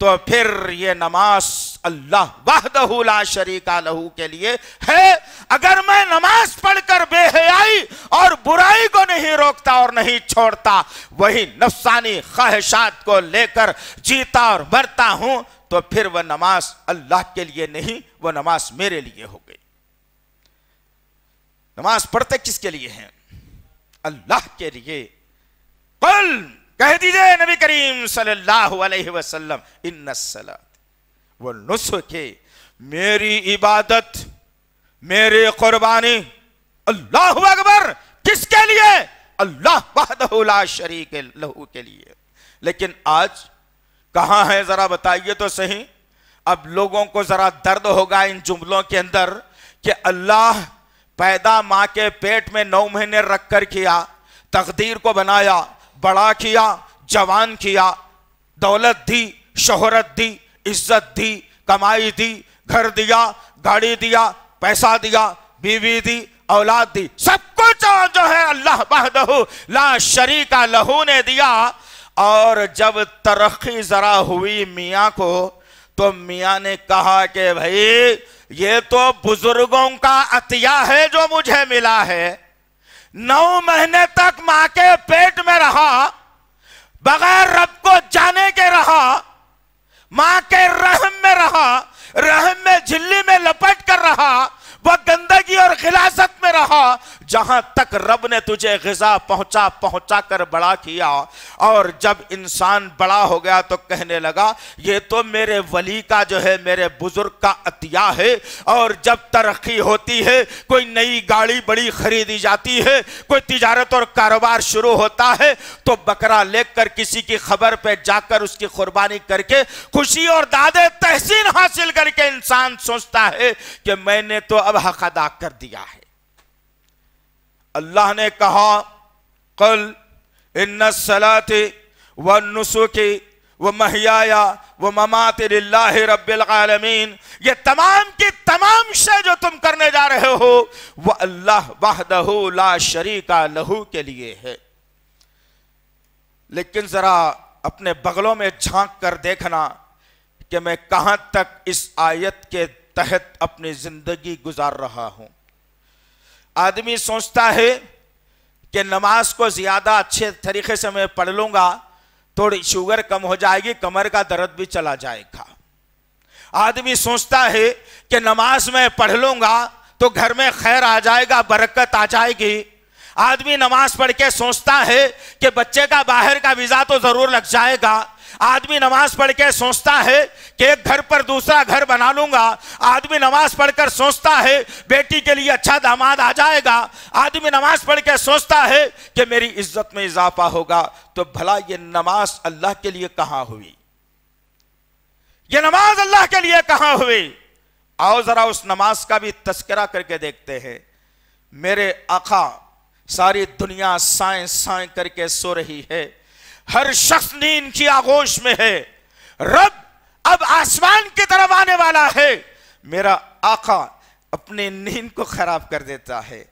تو پھر یہ نماز اللہ وحدہ لا شریک لہ کے لیے ہے۔ اگر میں نماز پڑھ کر بے حیائی اور برائی کو نہیں روکتا اور نہیں چھوڑتا، وہی نفسانی خواہشات کو لے کر جیتا اور مرتا ہوں، تو پھر وہ نماز اللہ کے لیے نہیں، وہ نماز میرے لیے ہو گئی۔ نماز پڑھتے کس کے لیے ہیں؟ اللہ کے لیے۔ قل کہہ دیجئے نبی کریم صلی اللہ علیہ وسلم، ان الصلاۃ والنسک، میری عبادت، میری قربانی، اللہ اکبر، کس کے لیے؟ اللہ وحدہ لا شریک لہ کے لیے۔ لیکن آج کہاں ہے ذرا بتائیے تو صحیح۔ اب لوگوں کو ذرا درد ہوگا ان جملوں کے اندر کہ اللہ پیدا ماں کے پیٹ میں 9 مہینے رکھ کر کیا، تقدیر کو بنایا، بڑا کیا، جوان کیا، دولت دی، شہرت دی، عزت دی، کمائی دی، گھر دیا، گاڑی دیا، پیسہ دیا، بیوی دی، اولاد دی، سب کچھ جو ہے اللہ وحدہ لا شریک لہ نے دیا۔ اور جب ترقی ذرا ہوئی میاں کو، تو میاں نے کہا کہ بھائی یہ تو بزرگوں کا عطیہ ہے جو مجھے ملا ہے، 9 مہینے تک ماں کے پیٹ میں رہا، بغیر رب کو جانے کے رہا، ماں کے رحم میں رہا، رحم میں جھلی میں لپٹ کر رہا، وہ گندگی اور غلاظت میں رہا، جہاں تک رب نے تجھے غذا پہنچا کر بڑا کیا۔ اور جب انسان بڑا ہو گیا تو کہنے لگا یہ تو میرے ولی کا جو ہے، میرے بزرگ کا عطیہ ہے۔ اور جب ترقی ہوتی ہے، کوئی نئی گاڑی بڑی خریدی جاتی ہے، کوئی تجارت اور کاروبار شروع ہوتا ہے، تو بکرا لے کر کسی کی خبر پہ جا کر اس کی قربانی کر کے خوشی اور داد تحسین حاصل کر کے انسان سوچتا ہے کہ میں نے تو اب حق ادا کر دیا ہے۔ اللہ نے کہا قل ان الصلاۃ والنسک ومحیایا ومماتی للہ رب العالمین، یہ تمام کی تمام شے جو تم کرنے جا رہے ہو وہ اللہ وحدہ لا شریک لہ کے لیے ہے۔ لیکن ذرا اپنے بغلوں میں جھانک کر دیکھنا کہ میں کہاں تک اس آیت کے تحت اپنی زندگی گزار رہا ہوں۔ آدمی سوچتا ہے کہ نماز کو زیادہ اچھے طریقے سے میں پڑھ لوں گا، تھوڑی شوگر کم ہو جائے گی، کمر کا درد بھی چلا جائے گا۔ آدمی سوچتا ہے کہ نماز میں پڑھ لوں گا تو گھر میں خیر آ جائے گا، برکت آ جائے گی۔ آدمی نماز پڑھ کے سوچتا ہے کہ بچے کا باہر کا ویزا تو ضرور لگ جائے گا۔ آدمی نماز پڑھ کے سوچتا ہے کہ ایک گھر پر دوسرا گھر بنا لوں گا۔ آدمی نماز پڑھ کر سوچتا ہے بیٹی کے لیے اچھا داماد آ جائے گا۔ آدمی نماز پڑھ کے سوچتا ہے کہ میری عزت میں اضافہ ہوگا۔ تو بھلا یہ نماز اللہ کے لیے کہاں ہوئی؟ یہ نماز اللہ کے لیے کہاں ہوئی؟ آؤ ذرا اس نماز کا بھی تذکرہ کر کے دیکھتے ہیں۔ میرے آقا، ساری دنیا سائیں سائیں کر کے سو رہی ہے، ہر شخص نیند کی آغوش میں ہے، رب اب آسمان کی طرف آنے والا ہے، میرا آقا اپنی نیند کو خراب کر دیتا ہے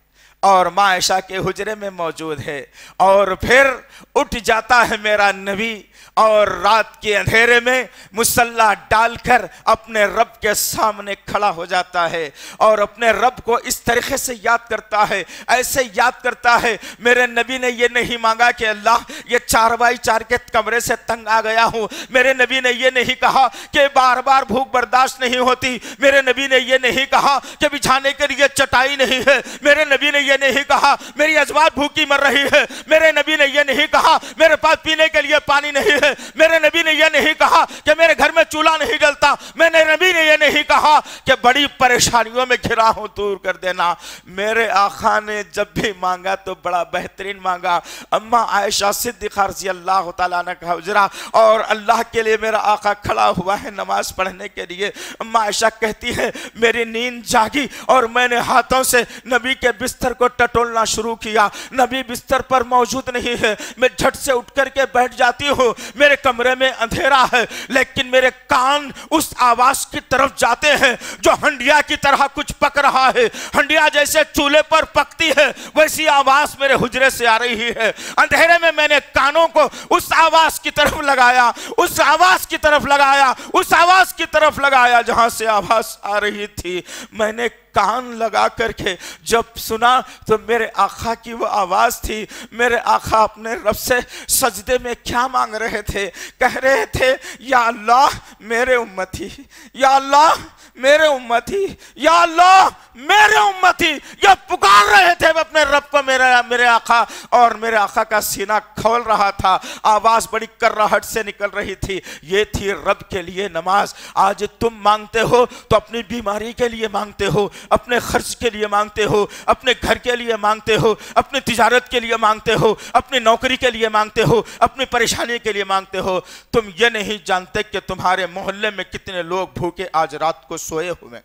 اور ماں عائشہ کے حجرے میں موجود ہے، اور پھر اٹھ جاتا ہے میرا نبی، اور رات کے اندھیرے میں مصلی ڈال کر اپنے رب کے سامنے کھڑا ہو جاتا ہے اور اپنے رب کو اس طریقے سے یاد کرتا ہے، ایسے یاد کرتا ہے۔ میرے نبی نے یہ نہیں مانگا کہ اللہ یہ 4x4 کے کمرے سے تنگ آ گیا ہوں، میرے نبی نے یہ نہیں کہا کہ بار بار بھوک برداشت نہیں ہوتی، میرے نبی نے یہ نہیں کہا کہ بچھانے کے لیے چٹائی نہیں ہے، میرے نبی نے یہ نہیں کہا میری ازواج بھوکی مر رہی ہے، میرے نبی نے یہ نہیں کہا میرے پاس پینے کے لیے پانی نہیں ہے، میرے نبی نے یہ نہیں کہا کہ میرے گھر میں چولہا نہیں جلتا، میرے نبی نے یہ نہیں کہا کہا کہ بڑی پریشانیوں میں گھرا ہوں، دور کر دینا۔ میرے آقا نے جب بھی مانگا تو بڑا بہترین مانگا۔ اماں عائشہ صدیقہ رضی اللہ تعالیٰ عنہ کا حجرہ، اور اللہ کے لیے میرا آقا کھڑا ہوا ہے نماز پڑھنے کے لیے۔ اماں عائشہ کہتی ہے میری نیند جاگی اور میں نے ہاتھوں سے نبی کے بستر کو ٹٹولنا شروع کیا۔ نبی بستر پر موجود نہیں ہے، میں جھٹ سے اٹھ کر کے بیٹھ جاتی ہوں۔ میرے کمرے میں اندھیرا ہے لیکن میرے کان اس آواز کی طرف جاتے ہیں جو ہنڈیا کی طرح کچھ پک رہا ہے۔ ہنڈیا جیسے چولہے پر پکتی ہے ویسی آواز میرے حجرے سے آ رہی ہے۔ اندھیرے میں میں نے کانوں کو اس آواز کی طرف لگایا، اس آواز کی طرف لگایا، اس آواز کی طرف لگایا جہاں سے آواز آ رہی تھی۔ میں نے کان لگا کر کے جب سنا تو میرے آقا کی وہ آواز تھی۔ میرے آقا اپنے رب سے سجدے میں کیا مانگ رہے تھے؟ کہہ رہے تھے یا اللہ میرے امتی، یا اللہ میرے امتی، یا اللہ میرے امتی۔ یہ پکار رہے تھے اپنے رب کو۔ میرے آقا اور میرے آقا کا سینہ کھول رہا تھا، آواز بڑی کرراہٹ سے نکل رہی تھی۔ یہ تھی رب کے لیے نماز۔ آج تم مانگتے ہو تو اپنی بیماری کے لیے مانگتے ہو، اپنے خرچ کے لیے مانگتے ہو، اپنے گھر کے لیے مانگتے ہو، اپنی تجارت کے لیے مانگتے ہو، اپنی نوکری کے لیے مانگتے ہو، اپنی پریشانی کے لیے مانگتے ہو۔ تم یہ نہیں جانتے کہ تمہارے محلے میں کتنے لوگ بھوکے آج رات کو سوئے ہوئے۔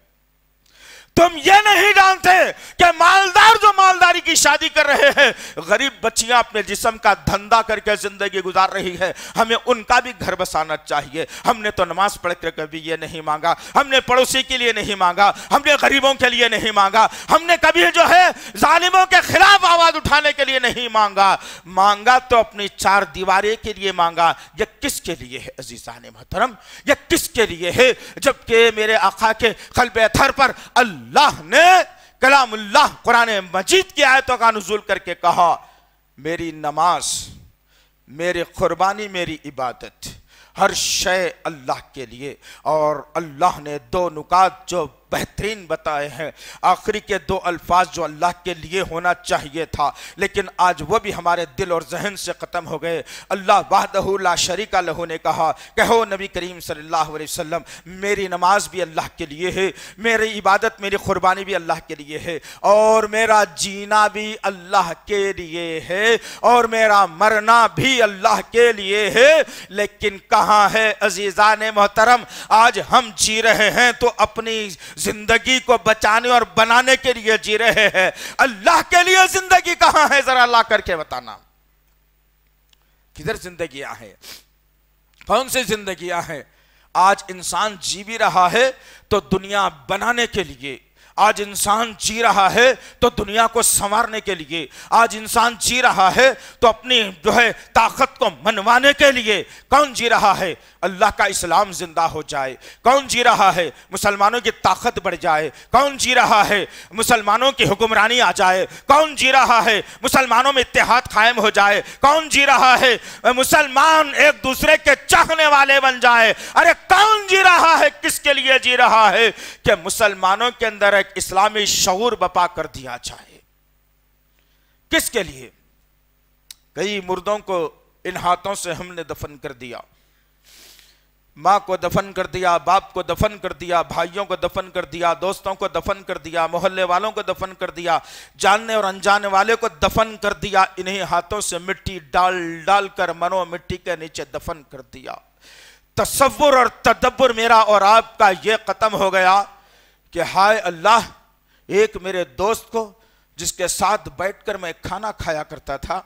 تم یہ نہیں جانتے کہ مالدار جو مالداری کی شادی کر رہے ہیں، غریب بچیاں اپنے جسم کا دھندا کر کے زندگی گزار رہی ہے۔ ہمیں ان کا بھی گھر بسانا چاہیے۔ ہم نے تو نماز پڑھ کر کبھی یہ نہیں مانگا، ہم نے پڑوسی کے لیے نہیں مانگا، ہم نے غریبوں کے لیے نہیں مانگا، ہم نے کبھی جو ہے ظالموں کے خلاف آواز اٹھانے کے لیے نہیں مانگا۔ مانگا تو اپنی چار دیواری کے لیے مانگا۔ یہ کس کے لیے ہے عزیزان محترم؟ یہ کس کے لیے ہے؟ جبکہ میرے آقا کے قلب اطہر پر اللہ نے کلام اللہ قرآن مجید کی آیتوں کا نزول کر کے کہا میری نماز، میری قربانی، میری عبادت، ہر شے اللہ کے لیے۔ اور اللہ نے دو نکات جو بہترین بتائے ہیں، آخری کے دو الفاظ جو اللہ کے لیے ہونا چاہیے تھا لیکن آج وہ بھی ہمارے دل اور ذہن سے ختم ہو گئے۔ اللہ وحدہ لا شریک لہ نے کہا، کہو نبی کریم صلی اللہ علیہ وسلم میری نماز بھی اللہ کے لیے ہے، میری عبادت، میری قربانی بھی اللہ کے لیے ہے، اور میرا جینا بھی اللہ کے لیے ہے، اور میرا مرنا بھی اللہ کے لیے ہے۔ لیکن کہاں ہے عزیزان محترم؟ آج ہم جی رہے ہیں تو اپنی زندگی کو بچانے اور بنانے کے لیے جی رہے ہیں۔ اللہ کے لیے زندگی کہاں ہے؟ ذرا لا کر کے بتانا، کدھر زندگیاں ہیں؟ کون سی زندگیاں ہیں؟ آج انسان جی بھی رہا ہے تو دنیا بنانے کے لیے، آج انسان جی رہا ہے تو دنیا کو سنوارنے کے لیے، آج انسان جی رہا ہے تو اپنی جو ہے طاقت کو منوانے کے لیے۔ کون جی رہا ہے؟ اللہ کا اسلام زندہ ہو جائے۔ کون جی رہا ہے؟ مسلمانوں کی طاقت بڑھ جائے۔ کون جی رہا ہے؟ مسلمانوں کی حکمرانی آ جائے۔ کون جی رہا ہے؟ مسلمانوں میں اتحاد قائم ہو جائے۔ کون جی رہا ہے؟ مسلمان ایک دوسرے کے چاہنے والے بن جائے۔ ارے کون جی رہا ہے؟ کس کے لیے جی رہا ہے؟ کہ مسلمانوں کے اندر ایک اسلامی شعور بپا کر دیا جائے۔ کس کے لیے؟ کئی مردوں کو ان ہاتھوں سے ہم نے دفن کر دیا، ماں کو دفن کر دیا، باپ کو دفن کر دیا، بھائیوں کو دفن کر دیا، دوستوں کو دفن کر دیا، محلے والوں کو دفن کر دیا، جاننے اور انجانے والے کو دفن کر دیا۔ انہیں ہاتھوں سے مٹی ڈال ڈال کر منو مٹی کے نیچے دفن کر دیا۔ تصور اور تدبر میرا اور آپ کا یہ ختم ہو گیا کہ ہائے اللہ، ایک میرے دوست کو جس کے ساتھ بیٹھ کر میں کھانا کھایا کرتا تھا،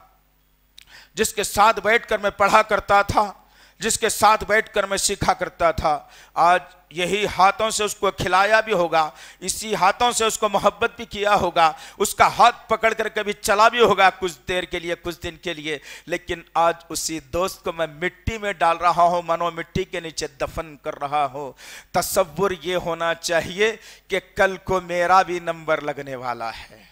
جس کے ساتھ بیٹھ کر میں پڑھا کرتا تھا، جس کے ساتھ بیٹھ کر میں سیکھا کرتا تھا، آج یہی ہاتھوں سے اس کو کھلایا بھی ہوگا، اسی ہاتھوں سے اس کو محبت بھی کیا ہوگا، اس کا ہاتھ پکڑ کر کبھی چلا بھی ہوگا کچھ دیر کے لیے، کچھ دن کے لیے، لیکن آج اسی دوست کو میں مٹی میں ڈال رہا ہوں، منو مٹی کے نیچے دفن کر رہا ہوں۔ تصور یہ ہونا چاہیے کہ کل کو میرا بھی نمبر لگنے والا ہے،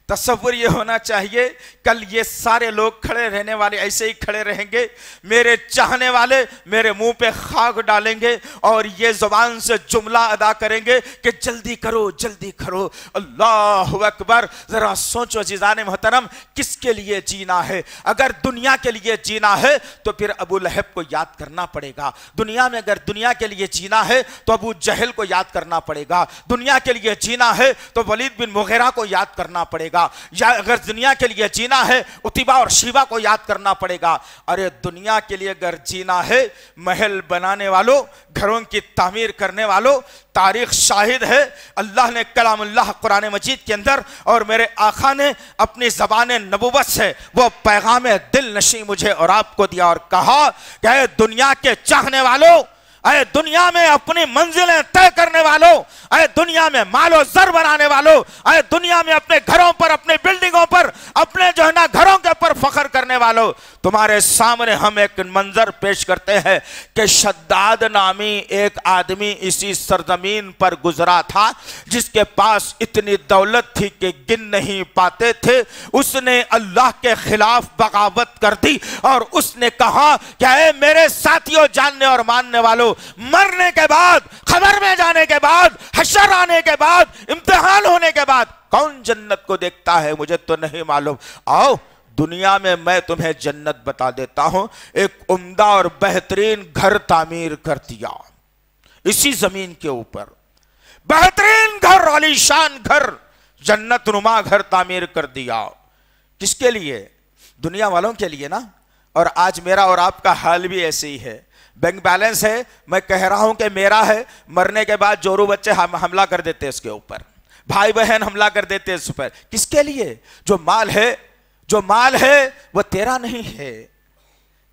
تصور یہ ہونا چاہیے کل یہ سارے لوگ کھڑے رہنے والے ایسے ہی کھڑے رہیں گے، میرے چاہنے والے میرے منہ پہ خاک ڈالیں گے اور یہ زبان سے جملہ ادا کریں گے کہ جلدی کرو جلدی کرو۔ اللہ اکبر! ذرا سوچو عزیزان محترم، کس کے لیے جینا ہے؟ اگر دنیا کے لیے جینا ہے تو پھر ابو لہب کو یاد کرنا پڑے گا، دنیا میں اگر دنیا کے لیے جینا ہے تو ابو جہل کو یاد کرنا پڑے گا، دنیا کے لیے جینا ہے تو ولید بن مغیرہ کو یاد کرنا پڑے گا، یا اگر دنیا کے لیے جینا ہے عتبہ اور شیبہ کو یاد کرنا پڑے گا۔ ارے دنیا کے لیے اگر جینا ہے، محل بنانے والوں، گھروں کی تعمیر کرنے والوں، تاریخ شاہد ہے، اللہ نے کلام اللہ قرآن مجید کے اندر اور میرے آقا نے اپنی زبان نبوت سے وہ پیغام دل نشیں مجھے اور آپ کو دیا اور کہا کہ اے دنیا کے چاہنے والوں، اے دنیا میں اپنی منزلیں طے کرنے والوں، اے دنیا میں مال و زر بنانے والوں، اے دنیا میں اپنے گھروں پر، اپنے بلڈنگوں پر، اپنے جو ہے نا گھروں کے اوپر فخر کرنے والوں، تمہارے سامنے ہم ایک منظر پیش کرتے ہیں کہ شداد نامی ایک آدمی اسی سرزمین پر گزرا تھا جس کے پاس اتنی دولت تھی کہ گن نہیں پاتے تھے۔ اس نے اللہ کے خلاف بغاوت کر دی اور اس نے کہا کہ اے میرے ساتھیوں، جاننے اور ماننے والوں، مرنے کے بعد، خبر میں جانے کے بعد، حشر آنے کے بعد، امتحان ہونے کے بعد کون جنت کو دیکھتا ہے مجھے تو نہیں معلوم، آؤ دنیا میں میں تمہیں جنت بتا دیتا ہوں۔ ایک عمدہ اور بہترین گھر تعمیر کر دیا اسی زمین کے اوپر، بہترین گھر، عالی شان گھر، جنت نما گھر تعمیر کر دیا۔ کس کے لیے؟ دنیا والوں کے لیے نا۔ اور آج میرا اور آپ کا حال بھی ایسے ہی ہے، بینک بیلنس ہے، میں کہہ رہا ہوں کہ میرا ہے، مرنے کے بعد جورو بچے حملہ کر دیتے اس کے اوپر، بھائی بہن حملہ کر دیتے اس پر۔ کس کے لیے؟ جو مال ہے وہ تیرا نہیں ہے،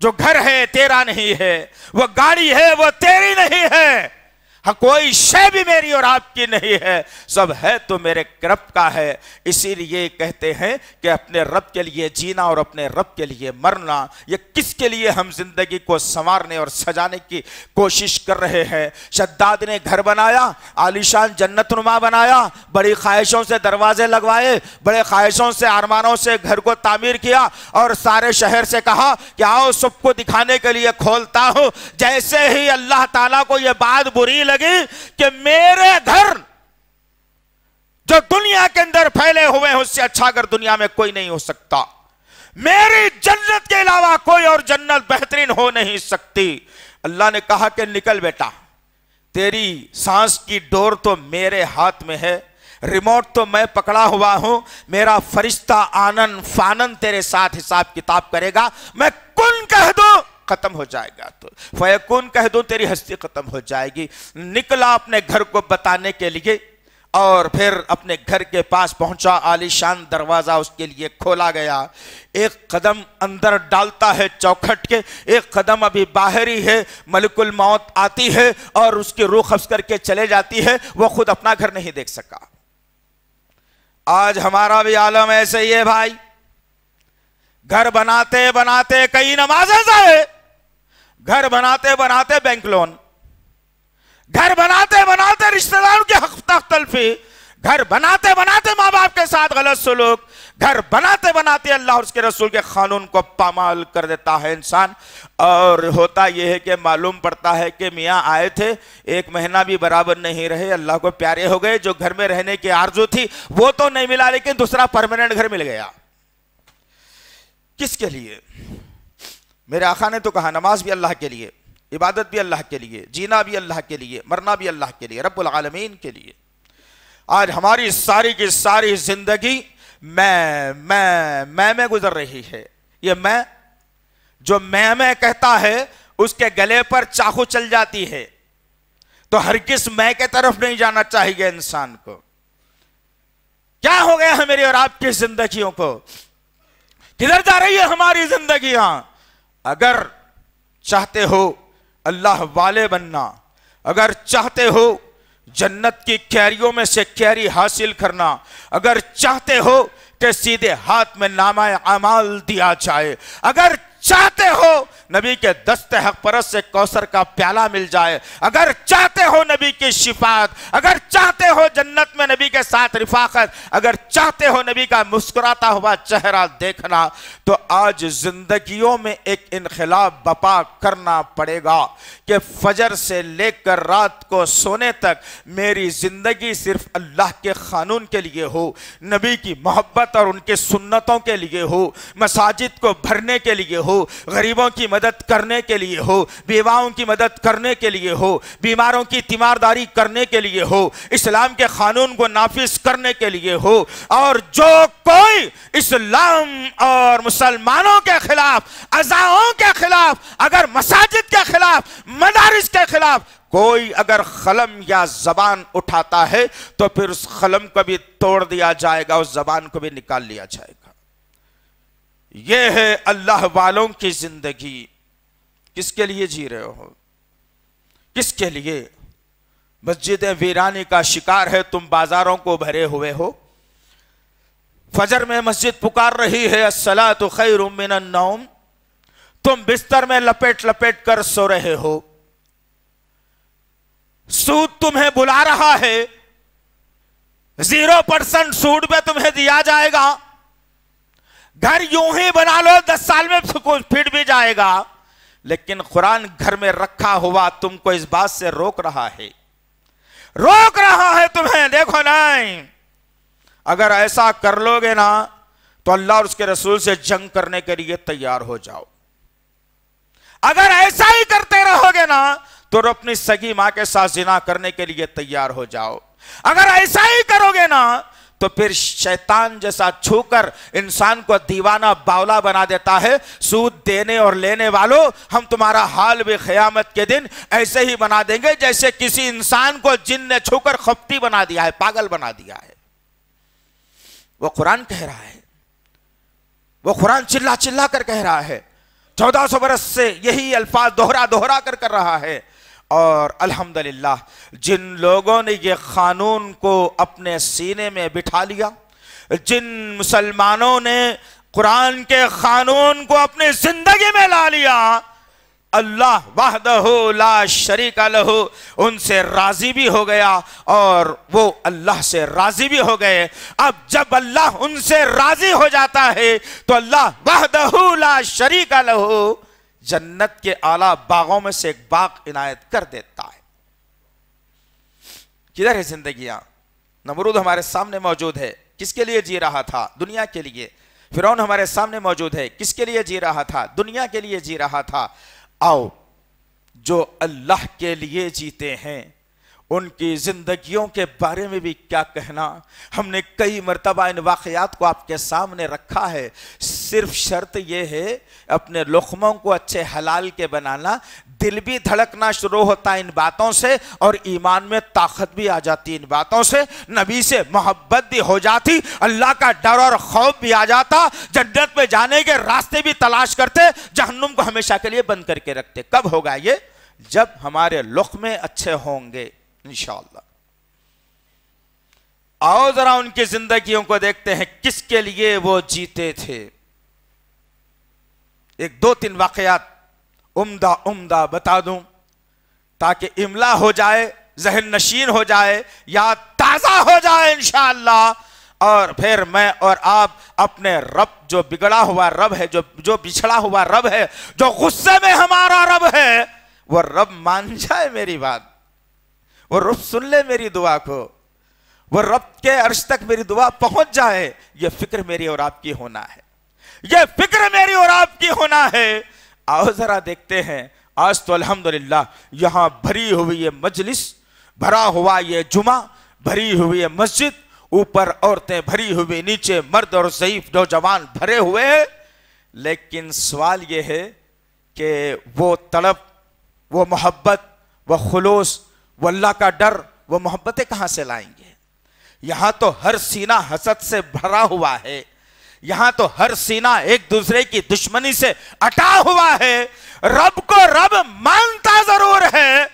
جو گھر ہے تیرا نہیں ہے، وہ گاڑی ہے وہ تیری نہیں ہے، کوئی شے بھی میری اور آپ کی نہیں ہے، سب ہے تو میرے رب کا ہے۔ اسی لیے کہتے ہیں کہ اپنے رب کے لیے جینا اور اپنے رب کے لیے مرنا، یہ کس کے لیے ہم زندگی کو سنوارنے اور سجانے کی کوشش کر رہے ہیں۔ شداد نے گھر بنایا، عالیشان جنت نما بنایا، بڑی خواہشوں سے دروازے لگوائے، بڑے خواہشوں سے ارمانوں سے گھر کو تعمیر کیا اور سارے شہر سے کہا کہ آؤ سب کو دکھانے کے لیے کھولتا ہوں۔ جیسے ہی اللہ تعالیٰ کو یہ بات بری لگی کہ میرے گھر جو دنیا کے اندر پھیلے ہوئے ہیں اس سے اچھا اگر دنیا میں کوئی نہیں ہو سکتا، میری جنت کے علاوہ کوئی اور جنت بہترین ہو نہیں سکتی، اللہ نے کہا کہ نکل بیٹا، تیری سانس کی ڈور تو میرے ہاتھ میں ہے، ریموٹ تو میں پکڑا ہوا ہوں، میرا فرشتہ آنن فانن تیرے ساتھ حساب کتاب کرے گا، میں کن کہہ دوں ختم ہو جائے گا، تو فیکون کہہ دوں تیری ہستی ختم ہو جائے گی۔ نکلا اپنے گھر کو بتانے کے لیے اور پھر اپنے گھر کے پاس پہنچا، عالیشان دروازہ اس کے لیے کھولا گیا، ایک قدم اندر ڈالتا ہے چوکھٹ کے، ایک قدم ابھی باہر ہی ہے، ملک الموت آتی ہے اور اس کی روح قبض کر کے چلے جاتی ہے، وہ خود اپنا گھر نہیں دیکھ سکا۔ آج ہمارا بھی عالم ایسے ہی ہے بھائی، گھر بناتے بناتے کئی نمازیں ضائع، گھر بناتے بناتے بینک لون، گھر بناتے بناتے رشتہ داروں کی حق تلفی، گھر بناتے بناتے ماں باپ کے ساتھ غلط سلوک، گھر بناتے بناتے اللہ اور اس کے رسول کے قانون کو پامال کر دیتا ہے انسان۔ اور ہوتا یہ ہے کہ معلوم پڑتا ہے کہ میاں آئے تھے، ایک مہینہ بھی برابر نہیں رہے، اللہ کو پیارے ہو گئے، جو گھر میں رہنے کی آرزو تھی وہ تو نہیں ملا لیکن دوسرا پرماننٹ گھر مل گیا۔ کس کے لیے؟ میرے آقا نے تو کہا نماز بھی اللہ کے لیے، عبادت بھی اللہ کے لیے، جینا بھی اللہ کے لیے، مرنا بھی اللہ کے لیے، رب العالمین کے لیے۔ آج ہماری ساری کی ساری زندگی میں گزر رہی ہے۔ یہ میں جو میں کہتا ہے اس کے گلے پر چاقو چل جاتی ہے، تو ہرگز میں کے طرف نہیں جانا چاہیے انسان کو۔ کیا ہو گیا ہے میری اور آپ کی زندگیوں کو؟ کدھر جا رہی ہے ہماری زندگیاں؟ اگر چاہتے ہو اللہ والے بننا، اگر چاہتے ہو جنت کی کیریوں میں سے کیری حاصل کرنا، اگر چاہتے ہو کہ سیدھے ہاتھ میں نامہ اعمال دیا جائے، اگر چاہتے ہو نبی کے دست حق پرست سے کوثر کا پیالہ مل جائے، اگر چاہتے ہو نبی کی شفاعت، اگر چاہتے ہو جنت میں نبی کے ساتھ رفاقت، اگر چاہتے ہو نبی کا مسکراتا ہوا چہرہ دیکھنا، تو آج زندگیوں میں ایک انقلاب بپا کرنا پڑے گا کہ فجر سے لے کر رات کو سونے تک میری زندگی صرف اللہ کے قانون کے لیے ہو، نبی کی محبت اور ان کے سنتوں کے لیے ہو، مساجد کو بھرنے کے لیے ہو، غریبوں کی مدد کرنے کے لیے ہو، بیواؤں کی مدد کرنے کے لیے ہو، بیماروں کی تیمارداری کرنے کے لیے ہو، اسلام کے قانون کو نافذ کرنے کے لیے ہو۔ اور جو کوئی اسلام اور مسلمانوں کے خلاف، عزاؤں کے خلاف، اگر مساجد کے خلاف، مدارس کے خلاف کوئی اگر قلم یا زبان اٹھاتا ہے تو پھر اس قلم کو بھی توڑ دیا جائے گا، اس زبان کو بھی نکال لیا جائے گا۔ یہ ہے اللہ والوں کی زندگی۔ کس کے لیے جی رہے ہو؟ کس کے لیے؟ مسجدیں ویرانی کا شکار ہے، تم بازاروں کو بھرے ہوئے ہو۔ فجر میں مسجد پکار رہی ہے الصلاۃ خیر من النوم، تم بستر میں لپیٹ لپیٹ کر سو رہے ہو۔ سود تمہیں بلا رہا ہے، 0% سود پہ تمہیں دیا جائے گا، گھر یوں ہی بنا لو 10 سال میں پھٹ بھی جائے گا، لیکن قرآن گھر میں رکھا ہوا تم کو اس بات سے روک رہا ہے تمہیں۔ دیکھو نہیں، اگر ایسا کر لو گے نا تو اللہ اور اس کے رسول سے جنگ کرنے کے لیے تیار ہو جاؤ۔ اگر ایسا ہی کرتے رہو گے نا تو اپنی سگی ماں کے ساتھ زنا کرنے کے لیے تیار ہو جاؤ۔ اگر ایسا ہی کرو گے نا تو پھر شیطان جیسا چھو کر انسان کو دیوانہ باولا بنا دیتا ہے۔ سود دینے اور لینے والوں، ہم تمہارا حال بھی قیامت کے دن ایسے ہی بنا دیں گے جیسے کسی انسان کو جن نے چھو کر خپتی بنا دیا ہے، پاگل بنا دیا ہے۔ وہ قرآن کہہ رہا ہے، وہ قرآن چلا چلا کر کہہ رہا ہے، 1400 برس سے یہی الفاظ دوہرا کر رہا ہے۔ اور الحمدللہ جن لوگوں نے یہ قانون کو اپنے سینے میں بٹھا لیا، جن مسلمانوں نے قرآن کے قانون کو اپنی زندگی میں لا لیا، اللہ وحدہ لا شریک لہ ان سے راضی بھی ہو گیا اور وہ اللہ سے راضی بھی ہو گئے۔ اب جب اللہ ان سے راضی ہو جاتا ہے تو اللہ وحدہ لا شریک لہ جنت کے اعلیٰ باغوں میں سے ایک باغ عنایت کر دیتا ہے۔ کدھر ہے زندگیاں؟ نمرود ہمارے سامنے موجود ہے، کس کے لیے جی رہا تھا؟ دنیا کے لیے۔ فرعون ہمارے سامنے موجود ہے، کس کے لیے جی رہا تھا؟ دنیا کے لیے جی رہا تھا۔ آؤ جو اللہ کے لیے جیتے ہیں ان کی زندگیوں کے بارے میں بھی کیا کہنا۔ ہم نے کئی مرتبہ ان واقعات کو آپ کے سامنے رکھا ہے، صرف شرط یہ ہے اپنے لقموں کو اچھے حلال کے بنانا۔ دل بھی دھڑکنا شروع ہوتا ان باتوں سے اور ایمان میں طاقت بھی آ جاتی ان باتوں سے، نبی سے محبت بھی ہو جاتی، اللہ کا ڈر اور خوف بھی آ جاتا، جنت میں جانے کے راستے بھی تلاش کرتے، جہنم کو ہمیشہ کے لیے بند کر کے رکھتے۔ کب ہوگا یہ؟ جب ہمارے لقمے اچھے ہوں گے انشاءاللہ۔ آؤ ذرا ان کی زندگیوں کو دیکھتے ہیں، کس کے لیے وہ جیتے تھے۔ ایک 2-3 واقعات عمدہ بتا دوں تاکہ املا ہو جائے، ذہن نشین ہو جائے، یاد تازہ ہو جائے انشاءاللہ، اور پھر میں اور آپ اپنے رب، جو بگڑا ہوا رب ہے، جو بچھڑا ہوا رب ہے، جو غصے میں ہمارا رب ہے، وہ رب مان جائے میری بات، وہ رب سن لے میری دعا کو، وہ رب کے عرش تک میری دعا پہنچ جائے۔ یہ فکر میری اور آپ کی ہونا ہے، یہ فکر میری اور آپ کی ہونا ہے۔ آؤ ذرا دیکھتے ہیں، آج تو الحمدللہ یہاں بھری ہوئی یہ مجلس، بھرا ہوا یہ جمعہ، بھری ہوئی یہ مسجد، اوپر عورتیں بھری ہوئی، نیچے مرد اور ضعیف نوجوان بھرے ہوئے ہیں، لیکن سوال یہ ہے کہ وہ تڑپ، وہ محبت، وہ خلوص، وہ اللہ کا ڈر، وہ محبتیں کہاں سے لائیں گے؟ یہاں تو ہر سینہ حسد سے بھرا ہوا ہے، یہاں تو ہر سینہ ایک دوسرے کی دشمنی سے اٹا ہوا ہے۔ رب کو رب مانتا ضرور ہے،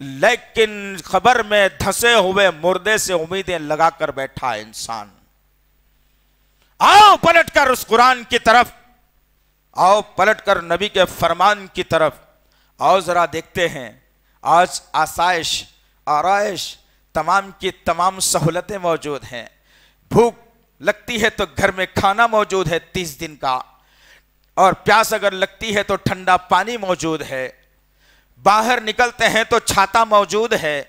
لیکن خبر میں دھسے ہوئے مردے سے امیدیں لگا کر بیٹھا ہے انسان۔ آؤ پلٹ کر اس قرآن کی طرف آؤ پلٹ کر نبی کے فرمان کی طرف آؤ ذرا دیکھتے ہیں. آج آسائش آرائش تمام کی تمام سہولتیں موجود ہیں. بھوک لگتی ہے تو گھر میں کھانا موجود ہے 30 دن کا, اور پیاس اگر لگتی ہے تو ٹھنڈا پانی موجود ہے. باہر نکلتے ہیں تو چھاتا موجود ہے.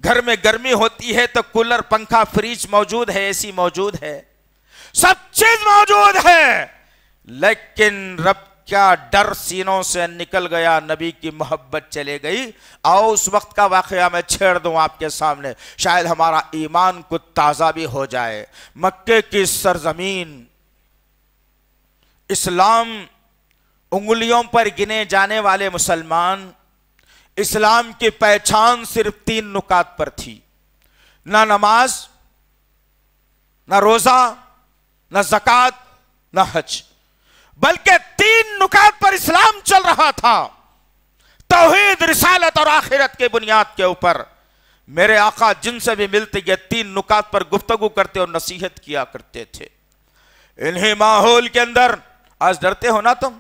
گھر میں گرمی ہوتی ہے تو کولر پنکھا فریج موجود ہے, اے سی موجود ہے, سب چیز موجود ہے. لیکن رب کیا ڈر سینوں سے نکل گیا, نبی کی محبت چلے گئی. آؤ اس وقت کا واقعہ میں چھیڑ دوں آپ کے سامنے, شاید ہمارا ایمان کو تازہ بھی ہو جائے. مکے کی سرزمین, اسلام انگلیوں پر گنے جانے والے مسلمان, اسلام کی پہچان صرف 3 نکات پر تھی. نہ نماز, نہ روزہ, نہ زکوٰۃ, نہ حج, بلکہ 3 نکات پر اسلام چل رہا تھا. توحید, رسالت اور آخرت کے بنیاد کے اوپر. میرے آقا جن سے بھی ملتے یہ 3 نکات پر گفتگو کرتے اور نصیحت کیا کرتے تھے. انہی ماحول کے اندر آج ڈرتے ہو نا تم.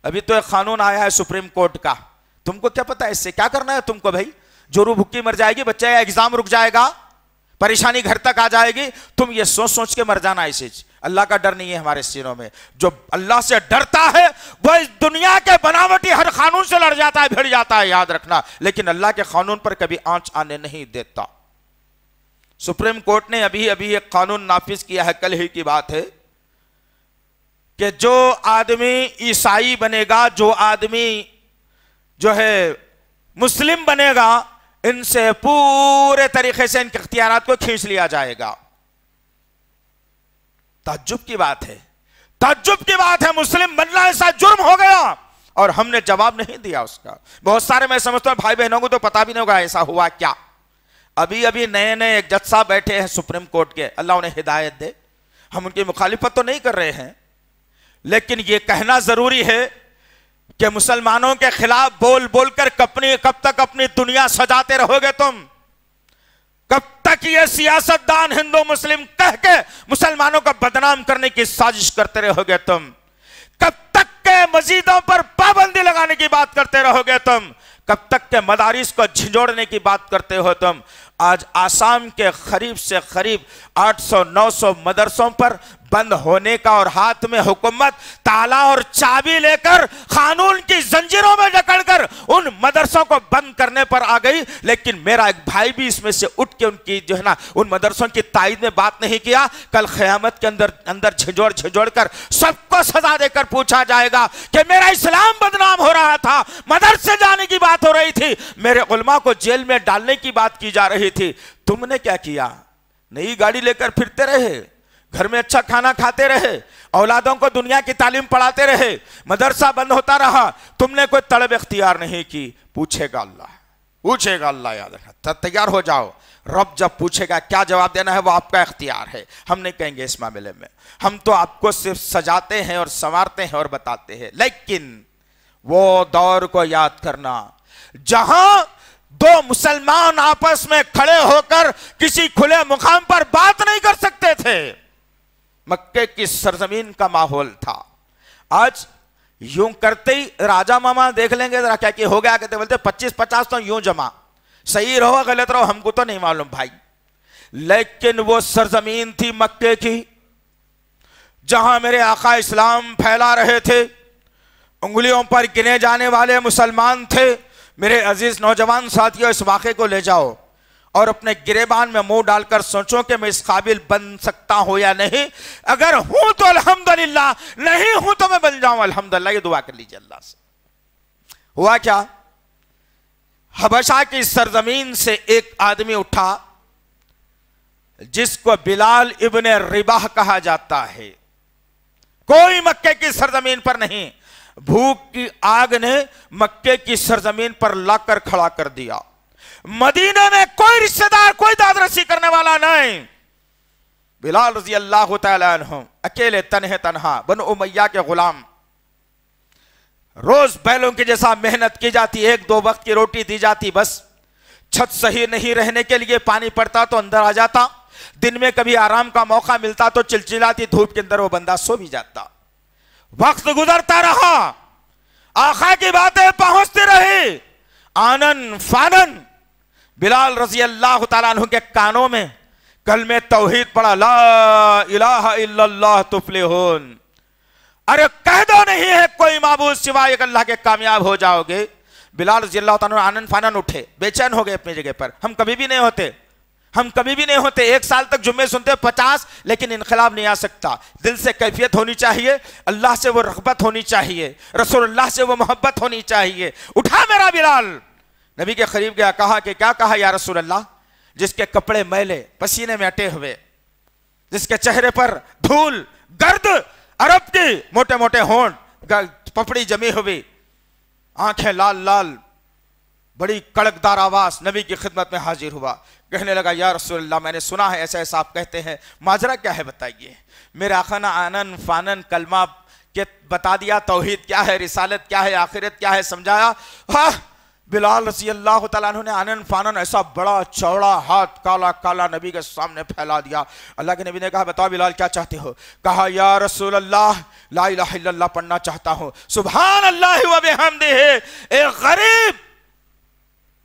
ابھی تو ایک قانون آیا ہے سپریم کورٹ کا, تم کو کیا پتا ہے اس سے کیا کرنا ہے تم کو بھائی؟ جو روح بھوکی مر جائے گی, بچہ کا ایگزام رک جائے گا, پریشانی گھر تک آ جائے گی, تم یہ سوچ سوچ کے مر جانا. اسے اللہ کا ڈر نہیں ہے ہمارے سینوں میں. جو اللہ سے ڈرتا ہے وہ اس دنیا کے بناوٹی ہر قانون سے لڑ جاتا ہے, بھڑ جاتا ہے, یاد رکھنا. لیکن اللہ کے قانون پر کبھی آنچ آنے نہیں دیتا. سپریم کورٹ نے ابھی ایک قانون نافذ کیا ہے, کل ہی کی بات ہے, کہ جو آدمی عیسائی بنے گا, جو آدمی جو ہے مسلم بنے گا, ان سے پورے طریقے سے ان کے اختیارات کو کھینچ لیا جائے گا. تعجب کی بات ہے, تعجب کی بات ہے, مسلم بننا ایسا جرم ہو گیا اور ہم نے جواب نہیں دیا اس کا. بہت سارے میں سمجھتا ہوں بھائی بہنوں کو تو پتا بھی نہیں ہوگا ایسا ہوا کیا. ابھی نئے ایک جج صاحب بیٹھے ہیں سپریم کورٹ کے, اللہ انہیں ہدایت دے. ہم ان کی مخالفت تو نہیں کر رہے ہیں, لیکن یہ کہنا ضروری ہے کہ مسلمانوں کے خلاف بول بول کر کب تک اپنی دنیا سجاتے رہو گے تم؟ کب تک یہ سیاستدان ہندو مسلم کہہ کے مسلمانوں کو بدنام کرنے کی سازش کرتے رہو گے تم؟ کب تک کے مسجدوں پر پابندی لگانے کی بات کرتے رہو گے تم؟ کب تک کے مدارس کو جھنجھوڑنے کی بات کرتے ہو تم؟ آج آسام کے قریب سے قریب 800-900 مدرسوں پر بند ہونے کا, اور ہاتھ میں حکومت تالا اور چابی لے کر قانون کی زنجیروں میں جکڑ کر ان مدرسوں کو بند کرنے پر آ گئی. لیکن میرا ایک بھائی بھی اس میں سے اٹھ کے ان کی جو ہے نا ان مدرسوں کی تائید میں بات نہیں کیا. کل قیامت کے اندر جھنجھوڑ کر سب کو سزا دے کر پوچھا جائے گا کہ میرا اسلام بدنام ہو رہا تھا, مدرسے جانے کی بات ہو رہی تھی, میرے علماء کو جیل میں ڈالنے کی بات کی جا رہی تھی, تم نے کیا کیا؟ نئی گاڑی لے کر پھرتے رہے, گھر میں اچھا کھانا کھاتے رہے, اولادوں کو دنیا کی تعلیم پڑھاتے رہے, مدرسہ بند ہوتا رہا, تم نے کوئی طلب اختیار نہیں کی. پوچھے گا اللہ, یاد رکھنا, تیار ہو جاؤ. رب جب پوچھے گا کیا جواب دینا ہے وہ آپ کا اختیار ہے, ہم نہیں کہیں گے اس معاملے میں. ہم تو آپ کو صرف سجاتے ہیں اور سنوارتے ہیں اور بتاتے ہیں. لیکن وہ دور کو یاد کرنا جہاں 2 مسلمان آپس میں کھڑے ہو کر کسی کھلے مقام پر بات نہیں کر سکتے تھے. مکے کی سرزمین کا ماحول تھا. آج یوں کرتے ہی راجہ ماما دیکھ لیں گے ذرا کیا کہ ہو گیا, کہتے بولتے 25-50 تو یوں جمع, صحیح رہو غلط رہو ہم کو تو نہیں معلوم بھائی. لیکن وہ سرزمین تھی مکے کی جہاں میرے آقا اسلام پھیلا رہے تھے. انگلیوں پر گنے جانے والے مسلمان تھے. میرے عزیز نوجوان ساتھیوں, اس واقعے کو لے جاؤ اور اپنے گریبان میں منہ ڈال کر سوچو کہ میں اس قابل بن سکتا ہوں یا نہیں. اگر ہوں تو الحمدللہ, نہیں ہوں تو میں بن جاؤں الحمدللہ. یہ دعا کر لیجئے اللہ سے. ہوا کیا؟ حبشہ کی سرزمین سے ایک آدمی اٹھا جس کو بلال ابن رباح کہا جاتا ہے. کوئی مکے کی سرزمین پر نہیں, بھوک کی آگ نے مکے کی سرزمین پر لا کر کھڑا کر دیا. مدینے میں کوئی رشتہ دار, کوئی داد رسی کرنے والا نہیں. بلال رضی اللہ تعالیٰ عنہ اکیلے تنہا, بنو امیہ کے غلام, روز بیلوں کی جیسا محنت کی جاتی, 1-2 وقت کی روٹی دی جاتی, بس چھت صحیح نہیں رہنے کے لیے پانی پڑتا تو اندر آ جاتا, دن میں کبھی آرام کا موقع ملتا تو چلچلاتی دھوپ کے اندر وہ بندہ سو بھی جاتا. وقت گزرتا رہا، آقا کی باتیں پہنچتی رہی، آنن فانن بلال رضی اللہ تعالیٰ عنہ کے کانوں میں کلمہ توحید پڑھا، لا الہ الا اللہ تفلحون، ارے کہہ دو نہیں ہے کوئی معبود سوائے ایک اللہ کے، کامیاب ہو جاؤ گے۔ بلال رضی اللہ تعالیٰ عنہ آنن فانن اٹھے، بے چین ہو گئے اپنی جگہ پر۔ ہم کبھی بھی نہیں ہوتے، ایک سال تک جمعے سنتے 50، لیکن انقلاب نہیں آ سکتا۔ دل سے کیفیت ہونی چاہیے، اللہ سے وہ رغبت ہونی چاہیے، رسول اللہ سے وہ محبت ہونی چاہیے۔ اٹھا میرا بلال، نبی کے قریب گیا، کہا کہ کیا کہا یا رسول اللہ؟ جس کے کپڑے میلے، پسینے میں اٹے ہوئے، جس کے چہرے پر دھول گرد عرب کی، موٹے موٹے ہونٹ، پپڑی جمی ہوئی، آنکھیں لال لال، بڑی کڑکدار آواز، نبی کی خدمت میں حاضر ہوا، کہنے لگا یا رسول اللہ میں نے سنا ہے ایسا ایسا آپ کہتے ہیں، ماجرا کیا ہے بتائیے۔ میرے آقا نے آنن فانن کلمہ کے بتا دیا، توحید کیا ہے، رسالت کیا ہے، آخرت کیا ہے سمجھایا۔ بلال رضی اللہ تعالیٰ عنہ نے آنن فانن ایسا بڑا چوڑا ہاتھ کالا کالا نبی کے سامنے پھیلا دیا۔ اللہ کے نبی نے کہا بتاؤ بلال کیا چاہتے ہو؟ کہا یا رسول اللہ لا الہ الا اللہ پڑھنا چاہتا ہوں۔ سبحان اللہ و بحمدہ، ایک غریب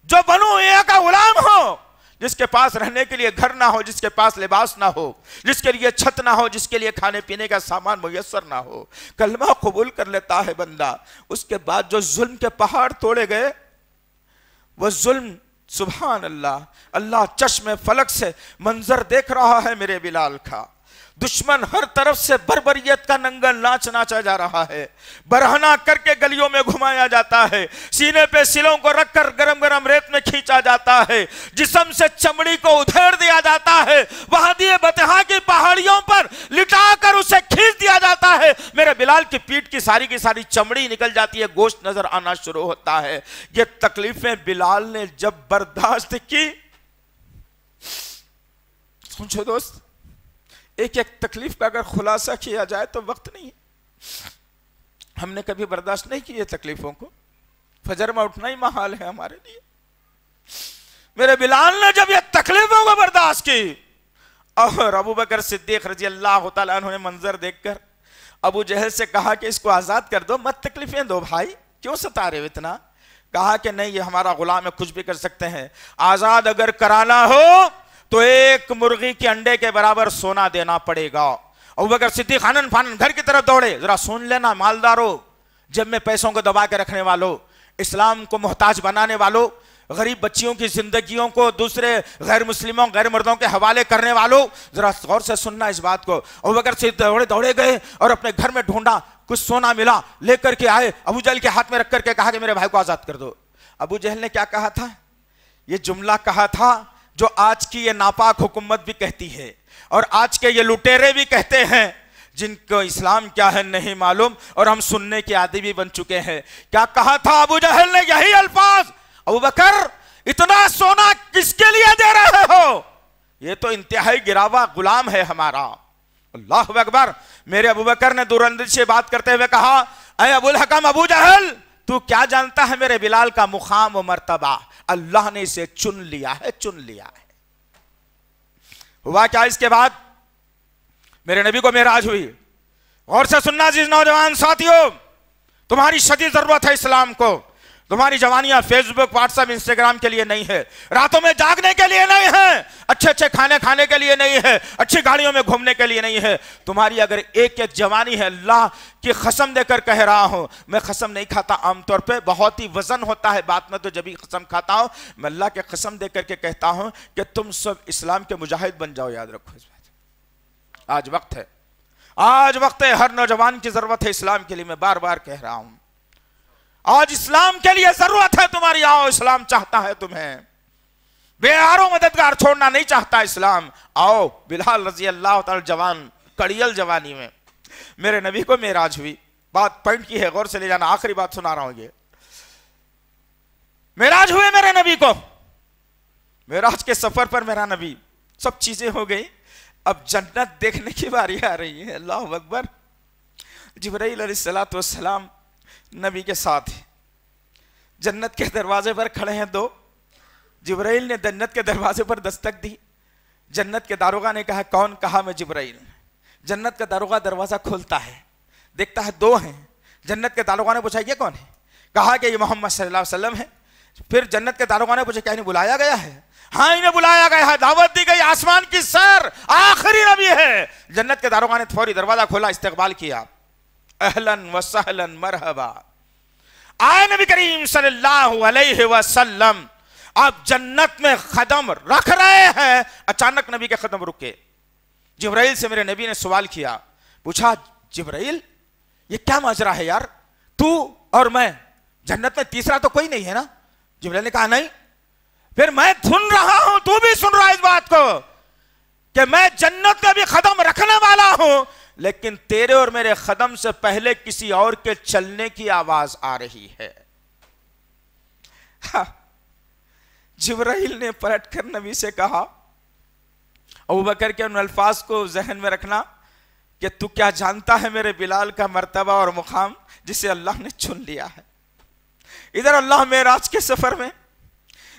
جو بنو امیہ کا غلام ہو، جس کے پاس رہنے کے لیے گھر نہ ہو، جس کے پاس لباس نہ ہو، جس کے لیے چھت نہ ہو، جس کے لیے کھانے پینے کا سامان میسر نہ ہو، کلمہ قبول کر لیتا ہے بندہ۔ اس کے بعد جو ظلم کے پہاڑ توڑے گئے، وہ ظلم سبحان اللہ، اللہ چشم فلک سے منظر دیکھ رہا ہے میرے بلال کا۔ دشمن ہر طرف سے بربریت کا ننگل ناچ ناچا جا رہا ہے، برہنہ کر کے گلیوں میں گھمایا جاتا ہے، سینے پہ سلوں کو رکھ کر گرم گرم ریت میں کھینچا جاتا ہے، جسم سے چمڑی کو ادھیڑ دیا جاتا ہے، وادی بطحا کی پہاڑیوں پر لٹا کر اسے کھینچ دیا جاتا ہے، میرے بلال کی پیٹ کی ساری چمڑی نکل جاتی ہے، گوشت نظر آنا شروع ہوتا ہے۔ یہ تکلیفیں بلال نے جب برداشت کی، سمجھو دوست، ایک ایک تکلیف کا اگر خلاصہ کیا جائے تو وقت نہیں ہے۔ ہم نے کبھی برداشت نہیں کی یہ تکلیفوں کو، فجر میں اٹھنا ہی محال ہے ہمارے لیے۔ میرے بلال نے جب یہ تکلیفوں کو برداشت کی، اور ابو بکر صدیق رضی اللہ تعالیٰ عنہ نے منظر دیکھ کر ابو جہل سے کہا کہ اس کو آزاد کر دو، مت تکلیفیں دو بھائی، کیوں ستا رہے ہو اتنا؟ کہا کہ نہیں، یہ ہمارا غلام ہے، کچھ بھی کر سکتے ہیں، آزاد اگر کرانا ہو تو ایک مرغی کے انڈے کے برابر سونا دینا پڑے گا۔ ابو بکر صدیق آنن فانن گھر کی طرف دوڑے، ذرا سن لینا مالدارو، جب میں پیسوں کو دبا کے رکھنے والوں، اسلام کو محتاج بنانے والوں، غریب بچیوں کی زندگیوں کو دوسرے غیر مسلموں غیر مردوں کے حوالے کرنے والوں، ذرا غور سے سننا اس بات کو۔ ابو بکر صدیق دوڑے گئے اور اپنے گھر میں ڈھونڈا، کچھ سونا ملا، لے کر کے آئے، ابو جہل کے ہاتھ میں رکھ کر کے کہا کہ میرے بھائی کو آزاد کر دو۔ ابو جہل نے کیا کہا تھا؟ یہ جملہ کہا تھا جو آج کی یہ ناپاک حکومت بھی کہتی ہے، اور آج کے یہ لٹیرے بھی کہتے ہیں، جن کو اسلام کیا ہے نہیں معلوم، اور ہم سننے کے عادی بھی بن چکے ہیں۔ کیا کہا تھا ابو جہل نے؟ یہی الفاظ، ابو بکر اتنا سونا کس کے لیے دے رہے ہو؟ یہ تو انتہائی گرا ہوا غلام ہے ہمارا۔ اللہ اکبر۔ میرے ابو بکر نے دور اندیشی سے بات کرتے ہوئے کہا، اے ابو الحکم ابو جہل، تو کیا جانتا ہے میرے بلال کا مقام و مرتبہ؟ اللہ نے اسے چن لیا ہے، چن لیا ہے۔ ہوا کیا اس کے بعد؟ میرے نبی کو معراج ہوئی۔ غور سے سننا عزیز نوجوان ساتھیوں، تمہاری شدید ضرورت ہے اسلام کو۔ تمہاری جوانیاں فیس بک، واٹس ایپ، انسٹاگرام کے لیے نہیں ہے، راتوں میں جاگنے کے لیے نہیں ہے، اچھے اچھے کھانے کھانے کے لیے نہیں ہے، اچھی گاڑیوں میں گھومنے کے لیے نہیں ہے۔ تمہاری اگر ایک ایک جوانی ہے، اللہ کی قسم دے کر کہہ رہا ہوں، میں قسم نہیں کھاتا عام طور پہ، بہت ہی وزن ہوتا ہے بات میں تو جب ہی قسم کھاتا ہوں، میں اللہ کے قسم دے کر کے کہتا ہوں کہ تم سب اسلام کے مجاہد بن جاؤ، یاد رکھو اس بات۔ آج وقت ہے، آج وقت ہے، ہر نوجوان کی ضرورت ہے اسلام کے لیے، میں بار بار کہہ رہا ہوں، آج اسلام کے لیے ضرورت ہے تمہاری، آؤ، اسلام چاہتا ہے تمہیں، بے یارو مددگار چھوڑنا نہیں چاہتا اسلام، آؤ۔ بلال رضی اللہ تعالی جوان، کڑیل جوانی میں میرے نبی کو معراج ہوئی۔ بات پوائنٹ کی ہے، غور سے لے جانا، آخری بات سنا رہا ہوں۔ یہ معراج ہوئے میرے نبی کو، معراج کے سفر پر میرا نبی، سب چیزیں ہو گئی، اب جنت دیکھنے کی باری آ رہی ہے۔ اللہ اکبر۔ جبرائیل علیہ السلام نبی کے ساتھ جنت کے دروازے پر کھڑے ہیں دو۔ جبرائیل نے جنت کے دروازے پر دستک دی، جنت کے داروغہ نے کہا کون؟ کہا میں جبرائیل۔ جنت کا داروغہ دروازہ کھولتا ہے، دیکھتا ہے دو ہیں. جنت کے داروغہ نے پوچھا یہ کون ہے؟ کہا کہ یہ محمد صلی اللہ علیہ وسلم ہے. پھر جنت کے داروغہ نے پوچھا کیا انہیں بلایا گیا ہے؟ ہاں انہیں بلایا گیا ہے، دعوت دی گئی، آسمان کی سر، آخری نبی ہے. جنت کے داروغہ نے فوری دروازہ کھولا، استقبال کیا. اہلاً و سہلاً مرحبا. آئے نبی کریم صلی اللہ علیہ وسلم، آپ جنت میں قدم رکھ رہے ہیں، اچانک نبی کے قدم رکے. جبرائیل سے میرے نبی نے سوال کیا، پوچھا جبرائیل یہ کیا ماجرا ہے یار، تو اور میں، جنت میں تیسرا تو کوئی نہیں ہے نا؟ جبرائیل نے کہا نہیں. پھر میں سن رہا ہوں، تو بھی سن رہا ہے اس بات کو کہ میں جنت میں بھی قدم رکھنے والا ہوں، لیکن تیرے اور میرے قدم سے پہلے کسی اور کے چلنے کی آواز آ رہی ہے. جبرائیل نے پلٹ کر نبی سے کہا، ابوبکر کے ان الفاظ کو ذہن میں رکھنا کہ تو کیا جانتا ہے میرے بلال کا مرتبہ اور مقام جسے اللہ نے چن لیا ہے. ادھر اللہ معراج کے سفر میں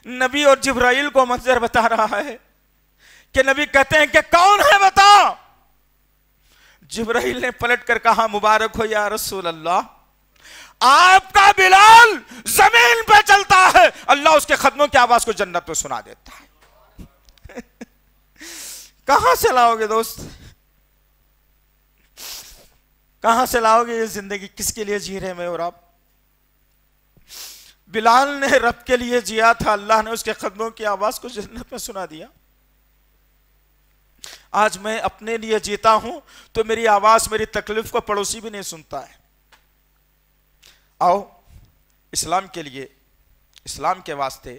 نبی اور جبرائیل کو منظر بتا رہا ہے کہ نبی کہتے ہیں کہ کون ہے بتا. جبرائیل نے پلٹ کر کہا مبارک ہو یا رسول اللہ، آپ کا بلال زمین پہ چلتا ہے، اللہ اس کے قدموں کی آواز کو جنت میں سنا دیتا ہے. کہاں سے لاؤ گے دوست، کہاں سے لاؤ گے یہ زندگی؟ کس کے لیے جی رہے میں اور آپ؟ بلال نے رب کے لیے جیا تھا، اللہ نے اس کے قدموں کی آواز کو جنت میں سنا دیا. آج میں اپنے لیے جیتا ہوں تو میری آواز، میری تکلیف کو پڑوسی بھی نہیں سنتا ہے. آؤ اسلام کے لیے، اسلام کے واسطے،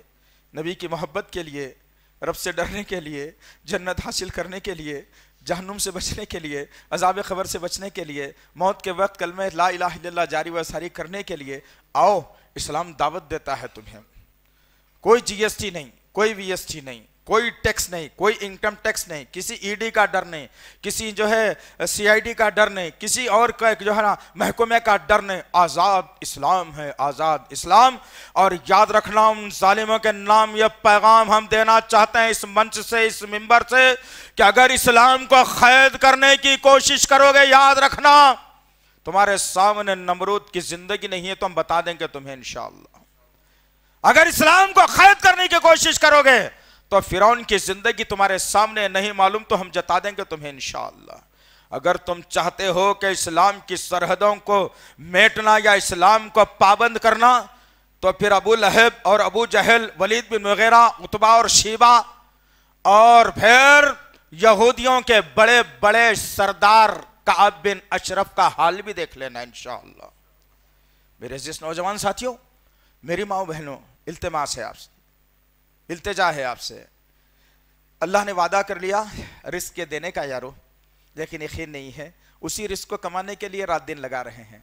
نبی کی محبت کے لیے، رب سے ڈرنے کے لیے، جنت حاصل کرنے کے لیے، جہنم سے بچنے کے لیے، عذاب قبر سے بچنے کے لیے، موت کے وقت کلمہ لا الہ الا اللہ جاری و ساری کرنے کے لیے آؤ. اسلام دعوت دیتا ہے تمہیں. کوئی جی ایس ٹی نہیں، کوئی وی ایس ٹی نہیں، کوئی ٹیکس نہیں، کوئی انکم ٹیکس نہیں، کسی ای ڈی کا ڈر نہیں، کسی جو ہے سی آئی ڈی کا ڈر نہیں، کسی اور کا جو ہے نا محکمے کا ڈر نہیں. آزاد اسلام ہے، آزاد اسلام. اور یاد رکھنا ان ظالموں کے نام یہ پیغام ہم دینا چاہتے ہیں اس منچ سے، اس منبر سے، کہ اگر اسلام کو قید کرنے کی کوشش کرو گے، یاد رکھنا تمہارے سامنے نمرود کی زندگی نہیں ہے تو ہم بتا دیں گے تمہیں انشاءاللہ. اگر اسلام کو قید کرنے کی کوشش کرو گے تو فرعون کی زندگی تمہارے سامنے نہیں معلوم تو ہم جتا دیں گے تمہیں انشاءاللہ. اگر تم چاہتے ہو کہ اسلام کی سرحدوں کو میٹنا یا اسلام کو پابند کرنا تو پھر ابو لہب اور ابو جہل، ولید بن مغیرہ، عتبہ اور شیبہ، اور پھر یہودیوں کے بڑے بڑے سردار کعب بن اشرف کا حال بھی دیکھ لینا انشاءاللہ. میرے عزیز نوجوان ساتھیوں، میری ماں بہنوں، التماس ہے آپ سے، التجا ہے آپ سے. اللہ نے وعدہ کر لیا رزق کے دینے کا یارو، لیکن یقین نہیں ہے. اسی رزق کو کمانے کے لیے رات دن لگا رہے ہیں.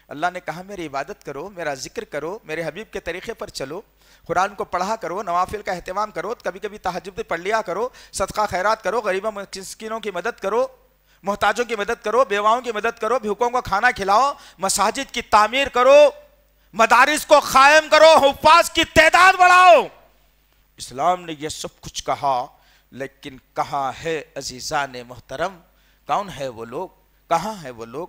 اللہ نے کہا میری عبادت کرو، میرا ذکر کرو، میرے حبیب کے طریقے پر چلو، قرآن کو پڑھا کرو، نوافل کا اہتمام کرو، کبھی کبھی تہجد پڑھ لیا کرو، صدقہ خیرات کرو، غریبوں مسکینوں کی مدد کرو، محتاجوں کی مدد کرو، بیواؤں کی مدد کرو، بھوکوں کو کھانا کھلاؤ، مساجد کی تعمیر کرو، مدارس کو قائم کرو، حفاظ کی تعداد بڑھاؤ. اسلام نے یہ سب کچھ کہا، لیکن کہاں ہے عزیزان محترم؟ کون ہے وہ لوگ؟ کہاں ہے وہ لوگ؟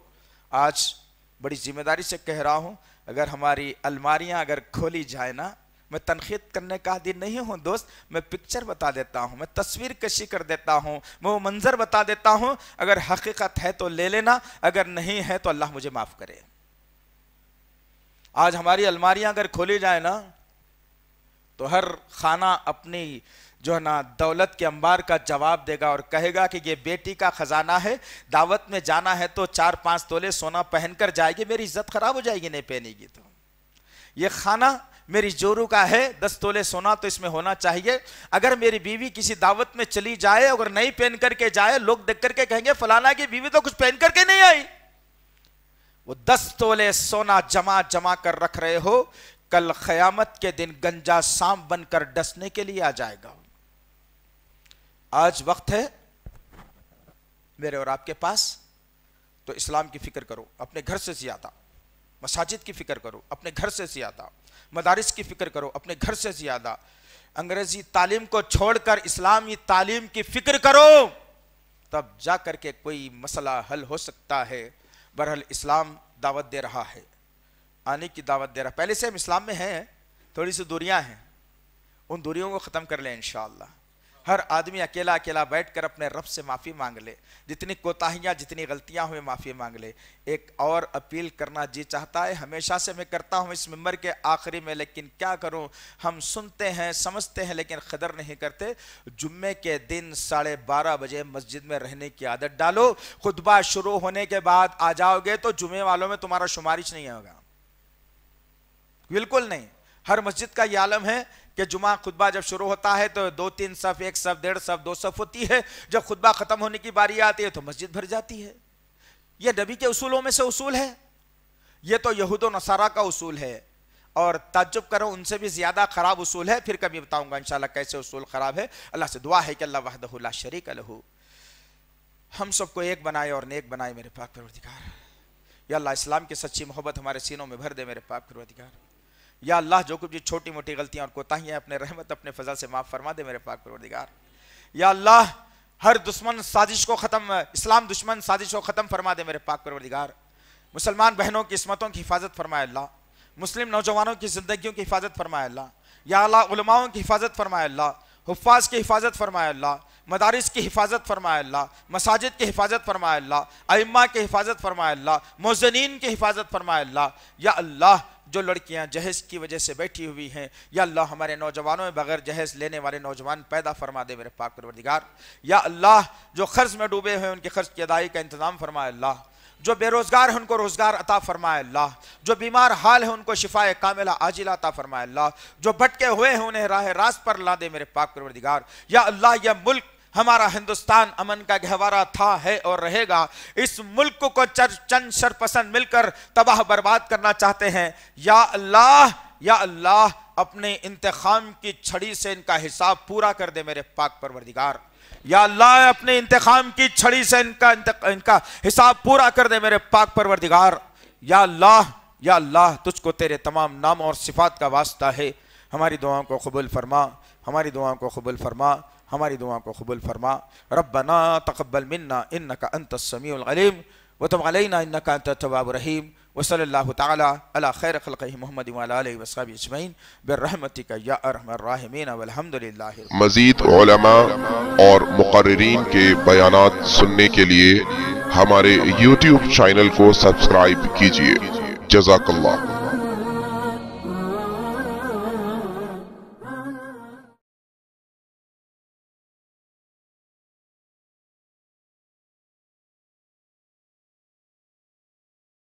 آج بڑی ذمہ داری سے کہہ رہا ہوں، اگر ہماری الماریاں اگر کھولی جائے نا، میں تنقید کرنے کا دن نہیں ہوں دوست، میں پکچر بتا دیتا ہوں، میں تصویر کشی کر دیتا ہوں، میں وہ منظر بتا دیتا ہوں. اگر حقیقت ہے تو لے لینا، اگر نہیں ہے تو اللہ مجھے معاف کرے. آج ہماری الماریاں اگر کھولی جائے نا تو ہر خانہ اپنی جو ہے نا دولت کے انبار کا جواب دے گا اور کہے گا کہ یہ بیٹی کا خزانہ ہے، دعوت میں جانا ہے تو 4-5 تولے سونا پہن کر جائے گی، میری عزت خراب ہو جائے گی نہیں پہنے گی تو. یہ خانہ میری جورو کا ہے، 10 تولے سونا تو اس میں ہونا چاہیے. اگر میری بیوی کسی دعوت میں چلی جائے، اگر نہیں پہن کر کے جائے، لوگ دیکھ کر کے کہیں گے فلانا کی بیوی تو کچھ پہن کر کے نہیں آئی. وہ 10 تولے سونا جمع کر رکھ رہے ہو، کل قیامت کے دن گنجا سانپ بن کر ڈسنے کے لیے آ جائے گا. آج وقت ہے میرے اور آپ کے پاس، تو اسلام کی فکر کرو اپنے گھر سے زیادہ، مساجد کی فکر کرو اپنے گھر سے زیادہ، مدارس کی فکر کرو اپنے گھر سے زیادہ. انگریزی تعلیم کو چھوڑ کر اسلامی تعلیم کی فکر کرو، تب جا کر کے کوئی مسئلہ حل ہو سکتا ہے. بہرحال اسلام دعوت دے رہا ہے، آنے کی دعوت دے رہا ہے۔ پہلے سے ہم اسلام میں ہیں، تھوڑی سی دوریاں ہیں، ان دوریوں کو ختم کر لیں انشاءاللہ۔ ہر آدمی اکیلا اکیلا بیٹھ کر اپنے رب سے معافی مانگ لے، جتنی کوتاہیاں جتنی غلطیاں ہوئے معافی مانگ لے۔ ایک اور اپیل کرنا جی چاہتا ہے، ہمیشہ سے میں کرتا ہوں اس ممبر کے آخری میں، لیکن کیا کروں، ہم سنتے ہیں سمجھتے ہیں لیکن قدر نہیں کرتے۔ جمعے کے دن 12:30 بجے مسجد میں رہنے کی عادت ڈالو۔ خطبہ شروع ہونے کے بعد آ جاؤ گے تو جمعے والوں میں تمہارا شمارش نہیں ہوگا، بالکل نہیں۔ ہر مسجد کا یہ عالم ہے کہ جمعہ خطبہ جب شروع ہوتا ہے تو 2-3 صف، 1 صف، 1.5 صف، 2 صف ہوتی ہے۔ جب خطبہ ختم ہونے کی باری آتی ہے تو مسجد بھر جاتی ہے۔ یہ نبی کے اصولوں میں سے اصول ہے، یہ تو یہود و نصارہ کا اصول ہے، اور تعجب کرو ان سے بھی زیادہ خراب اصول ہے۔ پھر کبھی بتاؤں گا انشاءاللہ کیسے اصول خراب ہے۔ اللہ سے دعا ہے کہ اللہ وحدہ لا شریک لہ ہم سب کو ایک بنائے اور نیک بنائے میرے پاک پروردگار۔ یا اللہ اسلام کی سچی محبت ہمارے سینوں میں بھر دے میرے پاک پروردگار۔ یا اللہ جو کچھ بھی چھوٹی موٹی غلطیاں اور کوتاہیاں اپنے رحمت اپنے فضل سے معاف فرما دے میرے پاک پروردگار۔ یا اللہ ہر دشمن سازش کو ختم، اسلام دشمن سازش کو ختم فرما دے میرے پاک پروردگار۔ مسلمان بہنوں کی عصمتوں کی حفاظت فرمائے اللہ، مسلم نوجوانوں کی زندگیوں کی حفاظت فرمائے اللہ۔ یا اللہ علماؤں کی حفاظت فرمائے اللہ، حفاظ کی حفاظت فرمائے اللہ، مدارس کی حفاظت فرمائے اللہ، مساجد کی حفاظت فرمائے اللہ، ائمہ کی حفاظت فرمائے اللہ، مؤذنین کی حفاظت فرمائے اللہ۔ یا اللہ جو لڑکیاں جہیز کی وجہ سے بیٹھی ہوئی ہیں، یا اللہ ہمارے نوجوانوں میں بغیر جہیز لینے والے نوجوان پیدا فرما دے میرے پاک پروردگار۔ یا اللہ جو قرض میں ڈوبے ہوئے ان کی قرض کی ادائیگی کا انتظام فرمائے اللہ، جو بے روزگار ہیں ان کو روزگار عطا فرمائے اللہ، جو بیمار حال ہیں ان کو شفائے کاملہ عاجلہ عطا فرمائے اللہ، جو بھٹکے ہوئے ہیں انہیں راہ راست پر لا دے میرے پاک پروردگار۔ یا اللہ یہ ملک ہمارا ہندوستان امن کا گہوارہ تھا، ہے اور رہے گا۔ اس ملک کو چند شرپسند مل کر تباہ برباد کرنا چاہتے ہیں۔ یا اللہ اپنے انتقام کی چھڑی سے ان کا حساب پورا کر دے میرے پاک پروردگار۔ یا اللہ اپنے انتقام کی چھڑی سے ان کا حساب پورا کر دے میرے پاک پروردگار۔ یا اللہ تجھ کو تیرے تمام ناموں اور صفات کا واسطہ ہے، ہماری دعاؤں کو قبول فرما، ہماری دعاؤں کو قبول فرما، ہماری دعاؤں کو قبول فرما۔ ربنا تقبل منا انک انت السمیع العلیم وتب علینا انک انت التواب الرحیم، وصلی اللہ تعالی علی خیر خلقہ محمد وعلی آلہ وصحبہ اجمعین برحمتک یا ارحم الراحمین والحمد للہ۔
مزید علماء اور مقررین کے بیانات سننے کے لیے ہمارے YouTube چینل کو سبسکرائب کیجیے۔ جزاک اللہ۔